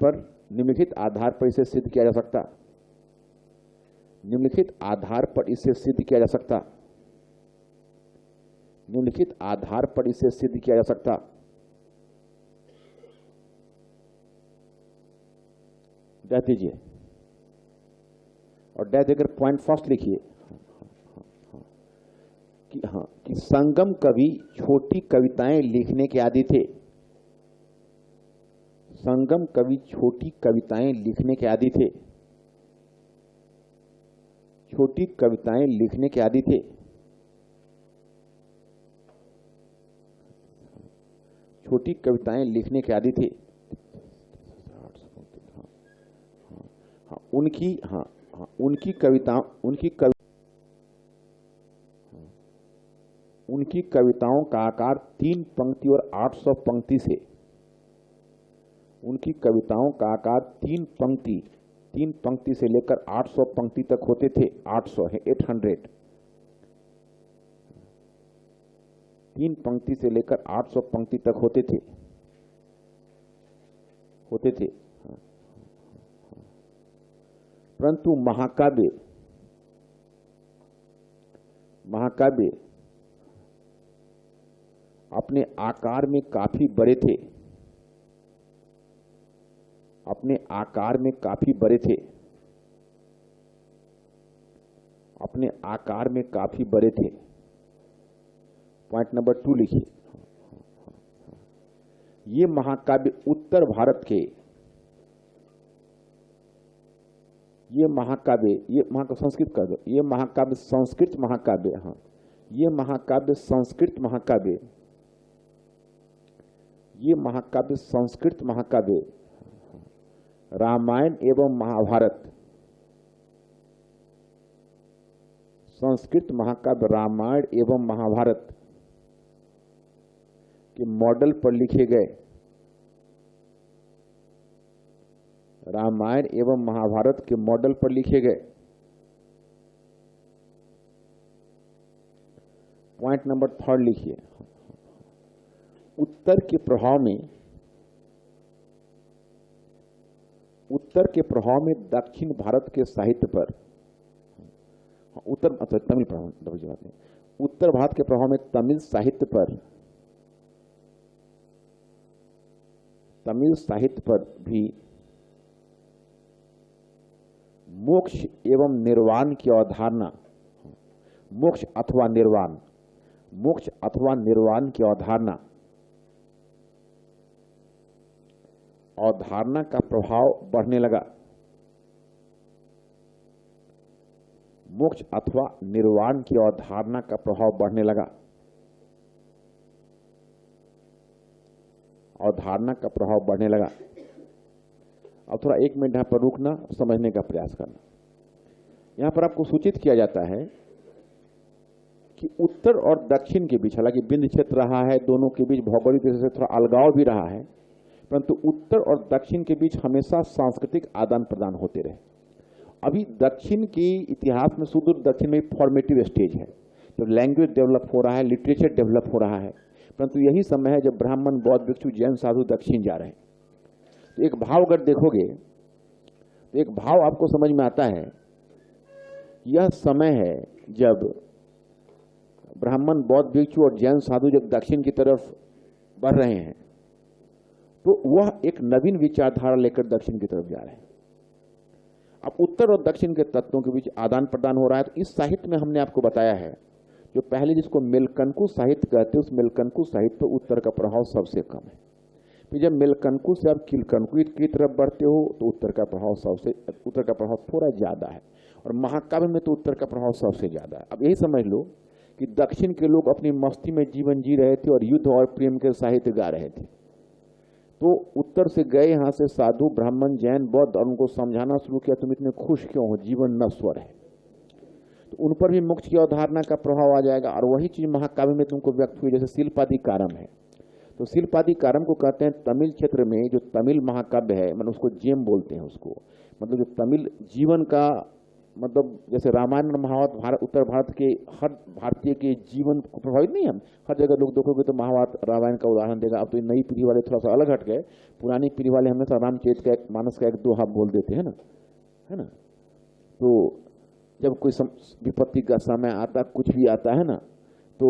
पर इसे सिद्ध किया जा सकता, निम्नलिखित आधार पर इसे सिद्ध किया जा सकता, निम्नलिखित आधार पर इसे सिद्ध किया जा सकता। डैश दीजिए और डैश देकर पॉइंट फर्स्ट लिखिए कि हाँ कि संगम कवि छोटी कविताएं लिखने के आदी थे। संगम कवि छोटी कविताएं लिखने के आदी थे, छोटी कविताएं लिखने के आदी थे। छोटी कविताएं लिखने के आदी थे। उनकी कविताओं का आकार 3 पंक्ति और 800 पंक्ति से, उनकी कविताओं का आकार 3 पंक्ति से लेकर 800 पंक्ति तक होते थे। 800 है 800, 3 पंक्ति से लेकर 800 पंक्ति तक होते थे। परंतु महाकाव्य अपने आकार में काफी बड़े थे, अपने आकार में काफी बड़े थे, अपने आकार में काफी बड़े थे। पॉइंट नंबर 2 लिखिए। ये महाकाव्य उत्तर भारत के, ये महाकाव्य संस्कृत कर दो, ये महाकाव्य संस्कृत महाकाव्य, हाँ ये महाकाव्य संस्कृत महाकाव्य, ये महाकाव्य संस्कृत महाकाव्य रामायण एवं महाभारत, संस्कृत महाकाव्य रामायण एवं महाभारत के मॉडल पर लिखे गए, रामायण एवं महाभारत के मॉडल पर लिखे गए। पॉइंट नंबर 3 लिखिए। उत्तर के प्रभाव में दक्षिण भारत के साहित्य पर, तमिल प्रभाव, उत्तर भारत के प्रभाव में तमिल साहित्य पर भी मोक्ष एवं निर्वाण की अवधारणा, मोक्ष अथवा निर्वाण की अवधारणा का प्रभाव बढ़ने लगा। मोक्ष अथवा निर्वाण की अवधारणा का प्रभाव बढ़ने लगा, अवधारणा का प्रभाव बढ़ने लगा। अब थोड़ा 1 मिनट यहाँ पर रुकना, समझने का प्रयास करना। यहाँ पर आपको सूचित किया जाता है कि उत्तर और दक्षिण के बीच, हालांकि बिंद क्षेत्र रहा है, दोनों के बीच भौगोलिक रूप से थोड़ा अलगाव भी रहा है, परंतु उत्तर और दक्षिण के बीच हमेशा सांस्कृतिक आदान प्रदान होते रहे। अभी दक्षिण के इतिहास में, सुदूर दक्षिण में फॉर्मेटिव स्टेज है, जब लैंग्वेज डेवलप हो रहा है, लिटरेचर डेवलप हो रहा है, परंतु यही समय है जब ब्राह्मण, बौद्ध भिक्षु, जैन साधु दक्षिण जा रहे हैं। तो एक भाव अगर देखोगे तो एक भाव आपको समझ में आता है, यह समय है जब ब्राह्मण, बौद्ध भिक्षु और जैन साधु जब दक्षिण की तरफ बढ़ रहे हैं, तो वह एक नवीन विचारधारा लेकर दक्षिण की तरफ जा रहे हैं। अब उत्तर और दक्षिण के तत्वों के बीच आदान प्रदान हो रहा है। तो इस साहित्य में हमने आपको बताया है, जो पहले जिसको मेलकनकु साहित्य कहते हैं, उस मेलकनकु साहित्य पर उत्तर का प्रभाव सबसे कम है। फिर जब मेलकनकु से आप किलकनकु की तरफ बढ़ते हो तो उत्तर का प्रभाव थोड़ा ज्यादा है, और महाकाव्य में तो उत्तर का प्रभाव सबसे ज्यादा है। अब यही समझ लो कि दक्षिण के लोग अपनी मस्ती में जीवन जी रहे थे और युद्ध और प्रेम के साहित्य गा रहे थे। तो उत्तर से गए यहाँ से साधु, ब्राह्मण, जैन, बौद्ध और उनको समझाना शुरू किया, तुम इतने खुश क्यों हो, जीवन नश्वर है। तो उन पर भी मोक्ष की अवधारणा का प्रभाव आ जाएगा और वही चीज महाकाव्य में तुमको व्यक्त हुई। जैसे शिल्पाधिकारम है, तो शिल्पाधिकारम को कहते हैं तमिल क्षेत्र में जो तमिल महाकाव्य है, मतलब उसको जेम बोलते हैं उसको, मतलब जो तमिल जीवन का, मतलब जैसे रामायण और महाभारत उत्तर भारत के हर भारतीय के जीवन को प्रभावित नहीं है। हर जगह लोग देखोगे तो महाभारत रामायण का उदाहरण देगा। अब तो नई पीढ़ी वाले थोड़ा सा अलग हट गए, पुरानी पीढ़ी वाले हमेशा रामचरित का मानस का एक दोहा बोल देते हैं ना, है ना। तो जब कोई विपत्ति का समय आता, कुछ भी आता है ना, तो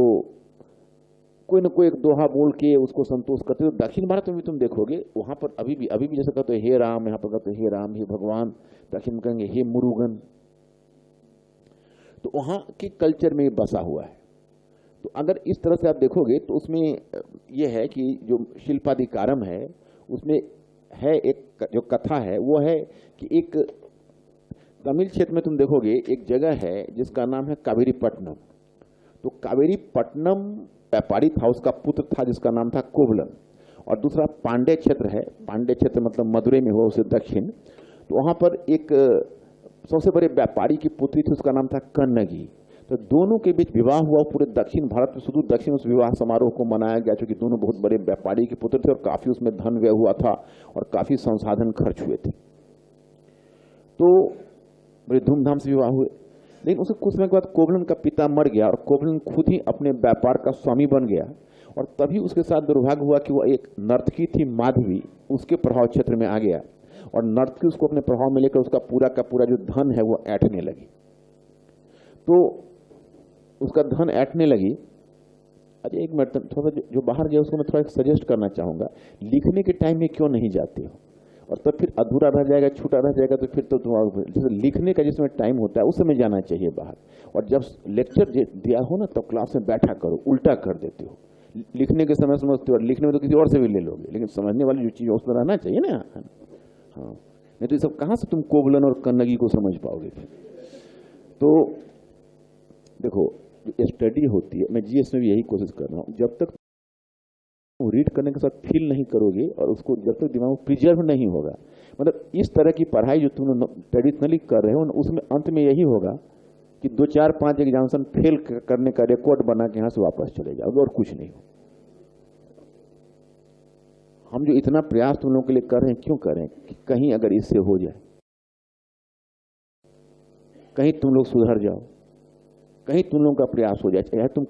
कोई ना कोई एक दोहा बोल के उसको संतोष करते। तो दक्षिण भारत में भी तुम देखोगे वहां पर अभी भी जैसे कहते हे राम, यहाँ पर कहते हे राम, हे भगवान, दक्षिण में कहेंगे हे मुरुगन। तो वहां के कल्चर में बसा हुआ है। तो अगर इस तरह से आप देखोगे तो उसमें यह है कि जो शिल्पाधिकारम है उसमें है एक जो कथा है वो है कि एक तमिल क्षेत्र में तुम देखोगे एक जगह है जिसका नाम है कावेरीपट्टनम। तो कावेरीपट्टनम व्यापारी था, उसका पुत्र था जिसका नाम था कोवलन, और दूसरा पांडे क्षेत्र है। पांडे क्षेत्र मतलब मदुरै में हुआ, उसे दक्षिण। तो वहां पर एक सबसे बड़े व्यापारी की पुत्री थी, उसका नाम था कन्नगी। तो दोनों के बीच विवाह हुआ। पूरे दक्षिण भारत में सुदूर दक्षिण उस विवाह समारोह को मनाया गया, क्योंकि दोनों बहुत बड़े व्यापारी के पुत्र थे और काफी उसमें धन व्यय हुआ था और काफी संसाधन खर्च हुए थे। तो बड़े धूमधाम से विवाह हुए। लेकिन उसके कुछ समय के बाद कोवलन का पिता मर गया और कोवलन खुद ही अपने व्यापार का स्वामी बन गया। और तभी उसके साथ दुर्भाग्य हुआ कि वह एक नर्तकी थी माधवी, उसके प्रभाव क्षेत्र में आ गया और नर्तकी उसको अपने प्रभाव में लेकर उसका पूरा का पूरा जो धन है वो ऐंठने लगी। तो उसका धन ऐंठने लगी। अच्छा एक मिनट, थोड़ा जो बाहर गया उसको मैं थोड़ा सजेस्ट करना चाहूंगा, लिखने के टाइम में क्यों नहीं जाते हो, और तब फिर अधूरा रह जाएगा, छूटा रह जाएगा, तो फिर तो जैसे लिखने का जिसमें टाइम होता है उस समय जाना चाहिए बाहर। और जब लेक्चर दिया हो ना तब क्लास में बैठा करो, उल्टा कर देते हो। लिखने के समय समझते हो, लिखने में तो किसी और से भी ले लोगे, लेकिन समझने वाली जो चीज़ है उसमें रहना चाहिए ना। हाँ, नहीं तो ये सब कहाँ से तुम कोवलन और कन्नगी को समझ पाओगे फिर। तो देखो जो स्टडी होती है, मैं जीएस में भी यही कोशिश कर रहा हूँ, जब तक रीड करने के साथ फील नहीं करोगे और उसको जब तक दिमाग में प्रिजर्व नहीं होगा, मतलब इस तरह की पढ़ाई जो तुम ट्रेडिशनली कर रहे हो ना, उसमें अंत में यही होगा कि 2 4 5 एग्जामिनेशन फेल करने का रिकॉर्ड बना के यहाँ से वापस चले जाओगे और कुछ नहीं हो। हम जो इतना प्रयास तुम लोगों के लिए कर रहे हैं, क्यों कर रहे हैं कि कहीं अगर इससे हो जाए, कहीं तुम लोग सुधर जाओ, कहीं तुम लोगों का प्रयास हो जाए, चाहे तुम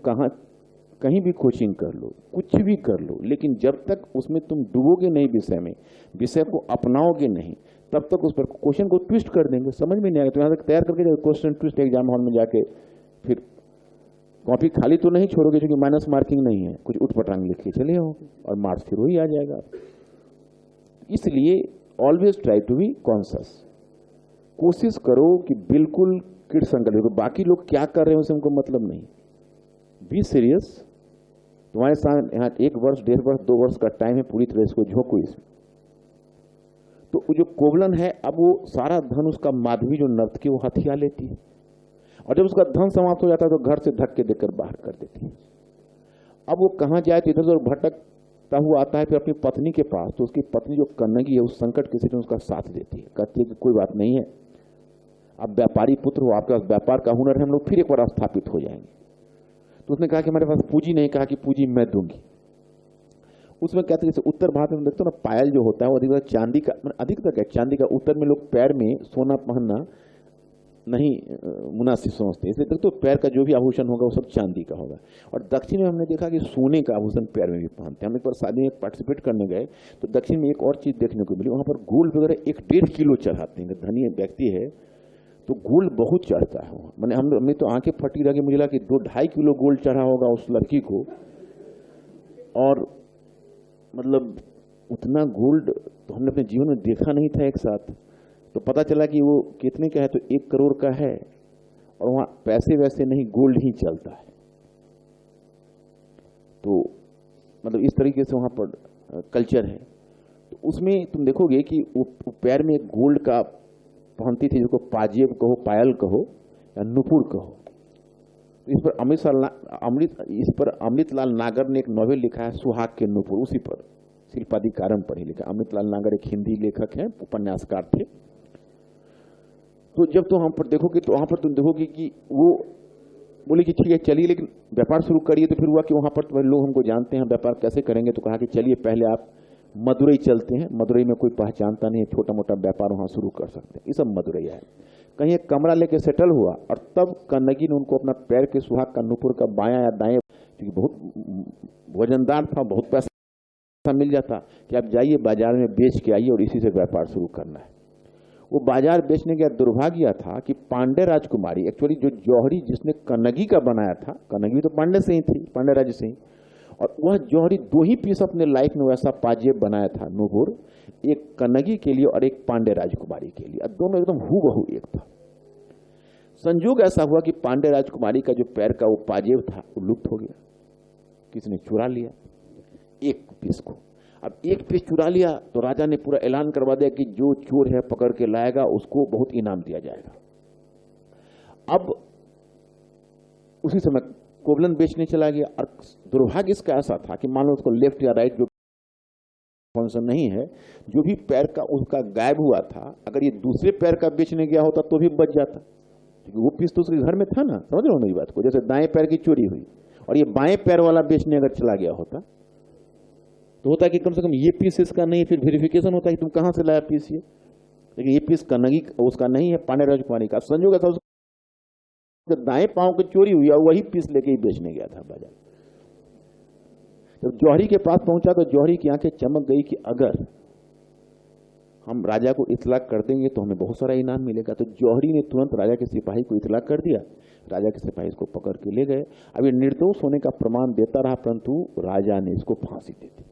कहीं भी कोचिंग कर लो, कुछ भी कर लो, लेकिन जब तक उसमें तुम डूबोगे नहीं विषय में, विषय को अपनाओगे नहीं, तब तक उस पर क्वेश्चन को ट्विस्ट कर देंगे, समझ में नहीं आएगा। तो यहाँ तक तैयार करके क्वेश्चन ट्विस्ट एग्जाम हॉल में जाके फिर कॉपी खाली तो नहीं छोड़ोगे, क्योंकि माइनस मार्किंग नहीं है, कुछ उठपटांग लिख के चले आओगे और मार्क्स फिर वही आ जाएगा। इसलिए always try to be conscious. कोशिश करो कि बिल्कुल किड संकल्प, बाकी लोग क्या कर रहे हैं उसे हमको मतलब नहीं। Be serious. तुम्हारे साथ यहाँ 1 वर्ष 1.5 वर्ष 2 वर्ष का टाइम है, पूरी तरह इसको झोंको इसमें। तो वो जो कोवलन है, अब वो सारा धन उसका माधवी जो नर्तकी वो हथिया लेती है, और जब उसका धन समाप्त हो जाता है तो घर से धक्के देकर बाहर कर देती है। अब वो कहाँ जाए, तो इधर उधर भटकता हुआ आता है फिर अपनी पत्नी के पास। तो उसकी पत्नी जो कन्नगी है उस संकट की स्थिति में उसका साथ देती है, कहती है कि कोई बात नहीं है, आप व्यापारी पुत्र हो, आपके पास व्यापार का हुनर है, हम लोग फिर एक बार स्थापित हो जाएंगे। तो उसने कहा कि हमारे पास पूंजी नहीं, कहा कि पूंजी मैं दूंगी। उसमें कहते हैं जैसे उत्तर भारत में देखते हो ना, पायल जो होता है वो अधिकतर चांदी का, अधिकतर क्या चांदी का, उत्तर में लोग पैर में सोना पहनना नहीं मुनासिब समझते, इसलिए देखते हो पैर का जो भी आभूषण होगा वो सब चांदी का होगा। और दक्षिण में हमने देखा कि सोने का आभूषण पैर में भी पहनते हैं। हम एक बार शादी में पार्टिसिपेट करने गए तो दक्षिण में एक और चीज देखने को मिली, वहां पर गोल्ड वगैरह 1-1.5 किलो चढ़ाते हैं। धनी व्यक्ति है तो गोल्ड बहुत चढ़ता है। मैंने हमने तो आंखें फटी रह गई, मुझे लगा कि 2-2.5 किलो गोल्ड चढ़ा होगा उस लड़की को, और मतलब उतना गोल्ड तो हमने अपने जीवन में देखा नहीं था एक साथ। तो पता चला कि वो कितने का है, तो 1 करोड़ का है, और वहां पैसे वैसे नहीं, गोल्ड ही चलता है। तो मतलब इस तरीके से वहां पर कल्चर है। तो उसमें तुम देखोगे कि वो पैर में एक गोल्ड का पहनती थी, जिसको पाजेब कहो, पायल कहो या नुपुर कहो। इस पर अमृतलाल नागर ने एक नॉवेल लिखा है सुहाग के नूपुर, उसी पर शिल्पाधिकारम पर ही लिखा। अमृतलाल नागर एक हिंदी लेखक हैं, उपन्यासकार थे। तो जब तो हम पर देखोगे तो वहां पर तुम देखोगे कि वो बोले कि ठीक है चलिए, लेकिन व्यापार शुरू करिए। तो फिर हुआ कि वहां पर तो लोग हमको जानते हैं, व्यापार कैसे करेंगे? तो कहा कि चलिए पहले आप मदुरई चलते हैं, मदुरई में कोई पहचानता नहीं है, छोटा मोटा व्यापार वहां शुरू कर सकते हैं। ये सब मदुरई है। कहीं एक कमरा लेके सेटल हुआ और तब कन्नगी ने उनको अपना पैर के सुहाग का नूपुर का बायां या दाएं, क्योंकि बहुत वजनदार था, बहुत पैसा मिल जाता कि आप जाइए बाजार में बेच के आइए और इसी से व्यापार शुरू करना है। वो बाजार बेचने का दुर्भाग्य था कि पांडे राजकुमारी, एक्चुअली जो जौहरी जिसने कन्नगी का बनाया था, कन्नगी तो पांडे से ही थी, पांडे राज्य से ही, और वह जौहरी 2 ही पीस अपने लाइफ में वैसा पाजेब बनाया था नूपुर, एक कन्नगी के लिए और एक पांडे राजकुमारी के लिए, दोनों एकदम हूबहू एक था। संयोग ऐसा हुआ कि पांडे राजकुमारी का जो पैर का वो पाजेब था वो लुप्त हो गया, किसी ने चुरा लिया एक पीस को। अब एक पीस चुरा लिया तो राजा ने पूरा ऐलान करवा दिया कि जो चोर है पकड़ के लाएगा उसको बहुत इनाम दिया जाएगा। अब उसी समय कोबलन बेचने चला गया, और दुर्भाग्य इसका ऐसा था कि मान लो उसको लेफ्ट या राइट जो फंक्शन नहीं है, जो भी पैर का उसका गायब हुआ था, अगर ये दूसरे पैर का बेचने गया होता तो भी बच जाता, क्योंकि वो पीस तो उसके घर में था ना। समझ रहे हो मेरी बात को? जैसे दाएं पैर की चोरी हुई और ये बाएं पैर वाला बेचने अगर चला गया होता तो होता कि कम से कम ये पीस इसका नहीं, फिर वेरिफिकेशन होता कि तुम कहां से लाया पीस ये, लेकिन ये पीस कन्नगी उसका नहीं है, पांडे राजकुमारी का। संयोग था उसका दाएं पांव की चोरी हुई और वही पीस लेके ही बेचने गया था बाजार। जब जौहरी के पास पहुंचा तो जौहरी की आंखें चमक गई कि अगर हम राजा को इतला कर देंगे तो हमें बहुत सारा इनाम मिलेगा। तो जौहरी ने तुरंत राजा के सिपाही को इतला कर दिया, राजा के सिपाही इसको पकड़ के ले गए। अब ये निर्दोष होने का प्रमाण देता रहा, परंतु राजा ने इसको फांसी दे दी।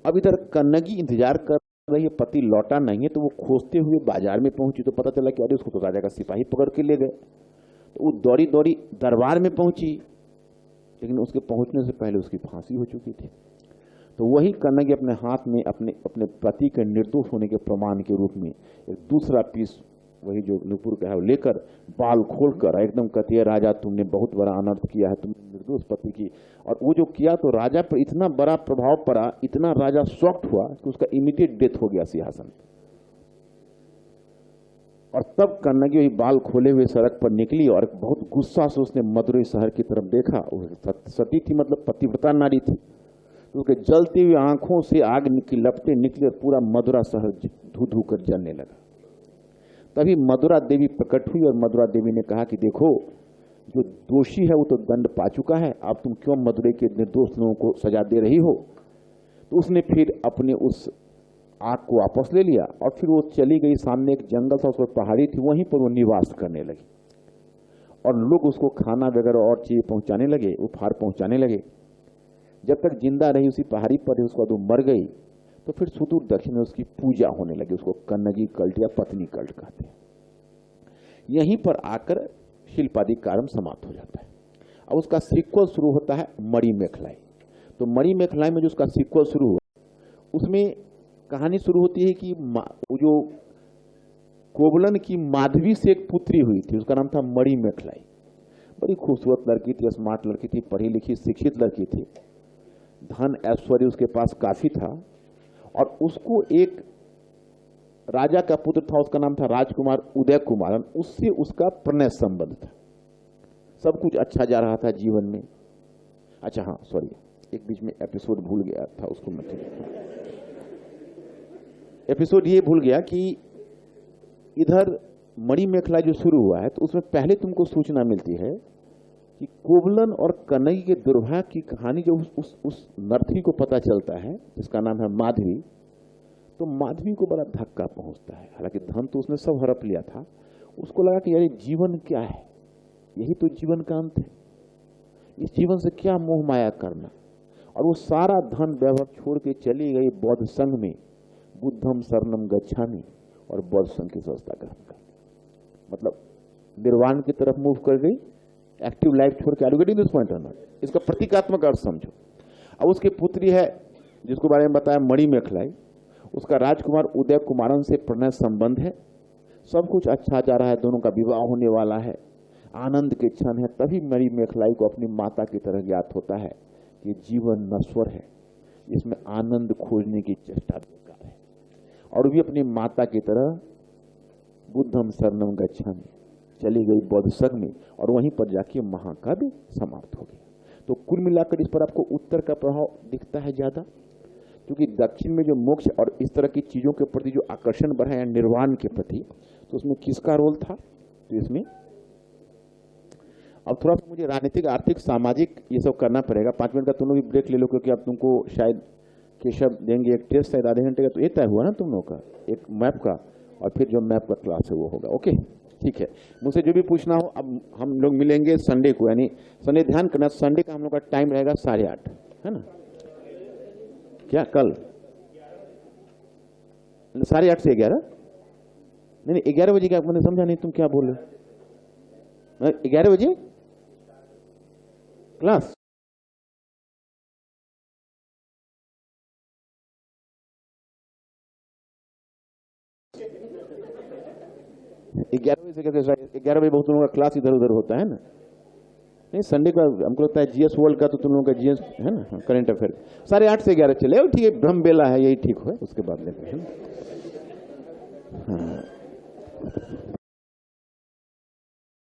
अब इधर कन्नगी इंतजार कर रही है, पति लौटा नहीं है, तो वो खोजते हुए बाजार में पहुंची तो पता चला कि अरे उसको तो राजा का सिपाही पकड़ के ले गए। तो वो दौड़ी दौड़ी दरबार में पहुंची, लेकिन उसके पहुंचने से पहले उसकी फांसी हो चुकी थी। तो वही कन्नगी अपने हाथ में अपने पति के निर्दोष होने के प्रमाण के रूप में एक दूसरा पीस, वही जो नूपुर का है, वो लेकर बाल खोलकर एकदम कहती है, राजा तुमने बहुत बड़ा अनर्थ किया है, तुमने निर्दोष पति की। और वो जो किया तो राजा पर इतना बड़ा प्रभाव पड़ा, इतना राजा शॉक्ड हुआ कि उसका इमीडिएट डेथ हो गया सिंहासन पर। और तब कन्नगी वही बाल खोले हुए सड़क पर निकली और बहुत गुस्सा से उसने मदुरई शहर की तरफ देखा। सती थी, मतलब पतिव्रता नारी थी, तो उसके जलती हुई आंखों से आग की लपटें निकली और पूरा मदुरा शहर धू धू कर जलने लगा। तभी मदुरा देवी प्रकट हुई और मदुरा देवी ने कहा कि देखो, जो दोषी है वो तो दंड पा चुका है, अब तुम क्यों मदुरै के निर्दोष लोगों को सजा दे रही हो? तो उसने फिर अपने उस आग को वापस ले लिया और फिर वो चली गई। सामने एक जंगल था, उस पर पहाड़ी थी, वहीं पर वो निवास करने लगी और लोग उसको खाना वगैरह और चीजें पहुंचाने लगे, उपहार पहुंचाने लगे। जब तक जिंदा रही उसी पहाड़ी पर, उसके बाद वो मर गई तो फिर सुदूर दक्षिण में उसकी पूजा होने लगी। उसको कन्नगी कल्ट या पत्नी कल्ट कहते हैं। यहीं पर आकर शिल्पाधिकारम समाप्त हो जाता है। अब उसका सीक्वल शुरू होता है मणि मेखलाई। तो मणि मेखलाई में जो उसका सीक्वल शुरू हुआ, उसमें कहानी शुरू होती है कि जो कोबलन की माधवी से एक पुत्री हुई थी, उसका नाम था मणि मेखलाई। बड़ी खूबसूरत लड़की थी, स्मार्ट लड़की थी, पढ़ी लिखी शिक्षित लड़की थी, धन ऐश्वर्य उसके पास काफी था। और उसको एक राजा का पुत्र था, उसका नाम था राजकुमार उदय कुमारन, उससे उसका प्रणय संबंध था। सब कुछ अच्छा जा रहा था जीवन में। अच्छा हाँ, सॉरी, एक बीच में एपिसोड भूल गया था, उसको मैं एपिसोड ये भूल गया कि इधर मणि मेखला जो शुरू हुआ है तो उसमें पहले तुमको सूचना मिलती है कि कोबलन और कन्नगी के दुर्भाग्य की कहानी जो उस नर्तकी को पता चलता है, जिसका नाम है माधवी, तो माधवी को बड़ा धक्का पहुंचता है। हालांकि धन तो उसने सब हड़प लिया था, उसको लगा कि यार जीवन क्या है, यही तो जीवन का अंत है, इस जीवन से क्या मोह माया करना। और वो सारा धन वैभव छोड़ के चली गई बौद्ध संघ में, बुद्धम शरणम गच्छामि, और बौद्ध संघ की संस्था ग्रहण कर, मतलब निर्वाण की तरफ मूव कर गई, एक्टिव लाइफ छोड़ के। Are you getting this point or not? इसका प्रतीकात्मक अर्थ समझो। अब उसकी पुत्री है जिसको बारे में बताया मणि मेखलाई, उसका राजकुमार उदय कुमारन से प्रणय संबंध है, सब कुछ अच्छा जा रहा है, दोनों का विवाह होने वाला है। आनंद के क्षण है, तभी मेरी मेखलाई को अपनी माता की तरह ज्ञात होता है कि जीवन नश्वर है, इसमें आनंद खोजने की चेष्टा बेकार है। और भी अपनी माता की तरह बुद्धम शरणम गच्छामि चली गई बौद्ध संघ में, और वहीं पर जाके महाकाव्य समाप्त हो गया। तो कुल मिलाकर इस पर आपको उत्तर का प्रभाव दिखता है ज्यादा, क्योंकि दक्षिण में जो मोक्ष और इस तरह की चीजों के प्रति जो आकर्षण बढ़ा या निर्वाण के प्रति, तो उसमें किसका रोल था? तो इसमें अब थोड़ा सा मुझे राजनीतिक, आर्थिक, सामाजिक ये सब करना पड़ेगा। 5 मिनट का तुम लोग भी ब्रेक ले लो, क्योंकि अब तुमको शायद केशव देंगे एक टेस्ट, शायद आधे घंटे का, तो ये तय हुआ ना तुम लोग का, एक मैप का, और फिर जो मैप का क्लास है वो होगा। ओके, ठीक है। मुझसे जो भी पूछना हो, अब हम लोग मिलेंगे संडे को, यानी संडे ध्यान करना, संडे का हम लोग का टाइम रहेगा 8:30, है ना? क्या कल 8:30 से 11? नहीं 11 बजे क्या? मैंने समझा नहीं, तुम क्या बोल रहे? 11 बजे क्लास? ग्यारह बजे से कैसे? 11 बजे बहुत लोगों का क्लास इधर उधर होता है ना। नहीं, संडे का हमको लगता है जीएस वर्ल्ड का, तो तुम लोगों का जीएस है ना, करंट अफेयर 8:30 से 11 चले, ठीक है, ब्रह्म बेला है, यही ठीक हो, उसके बाद लेते हैं।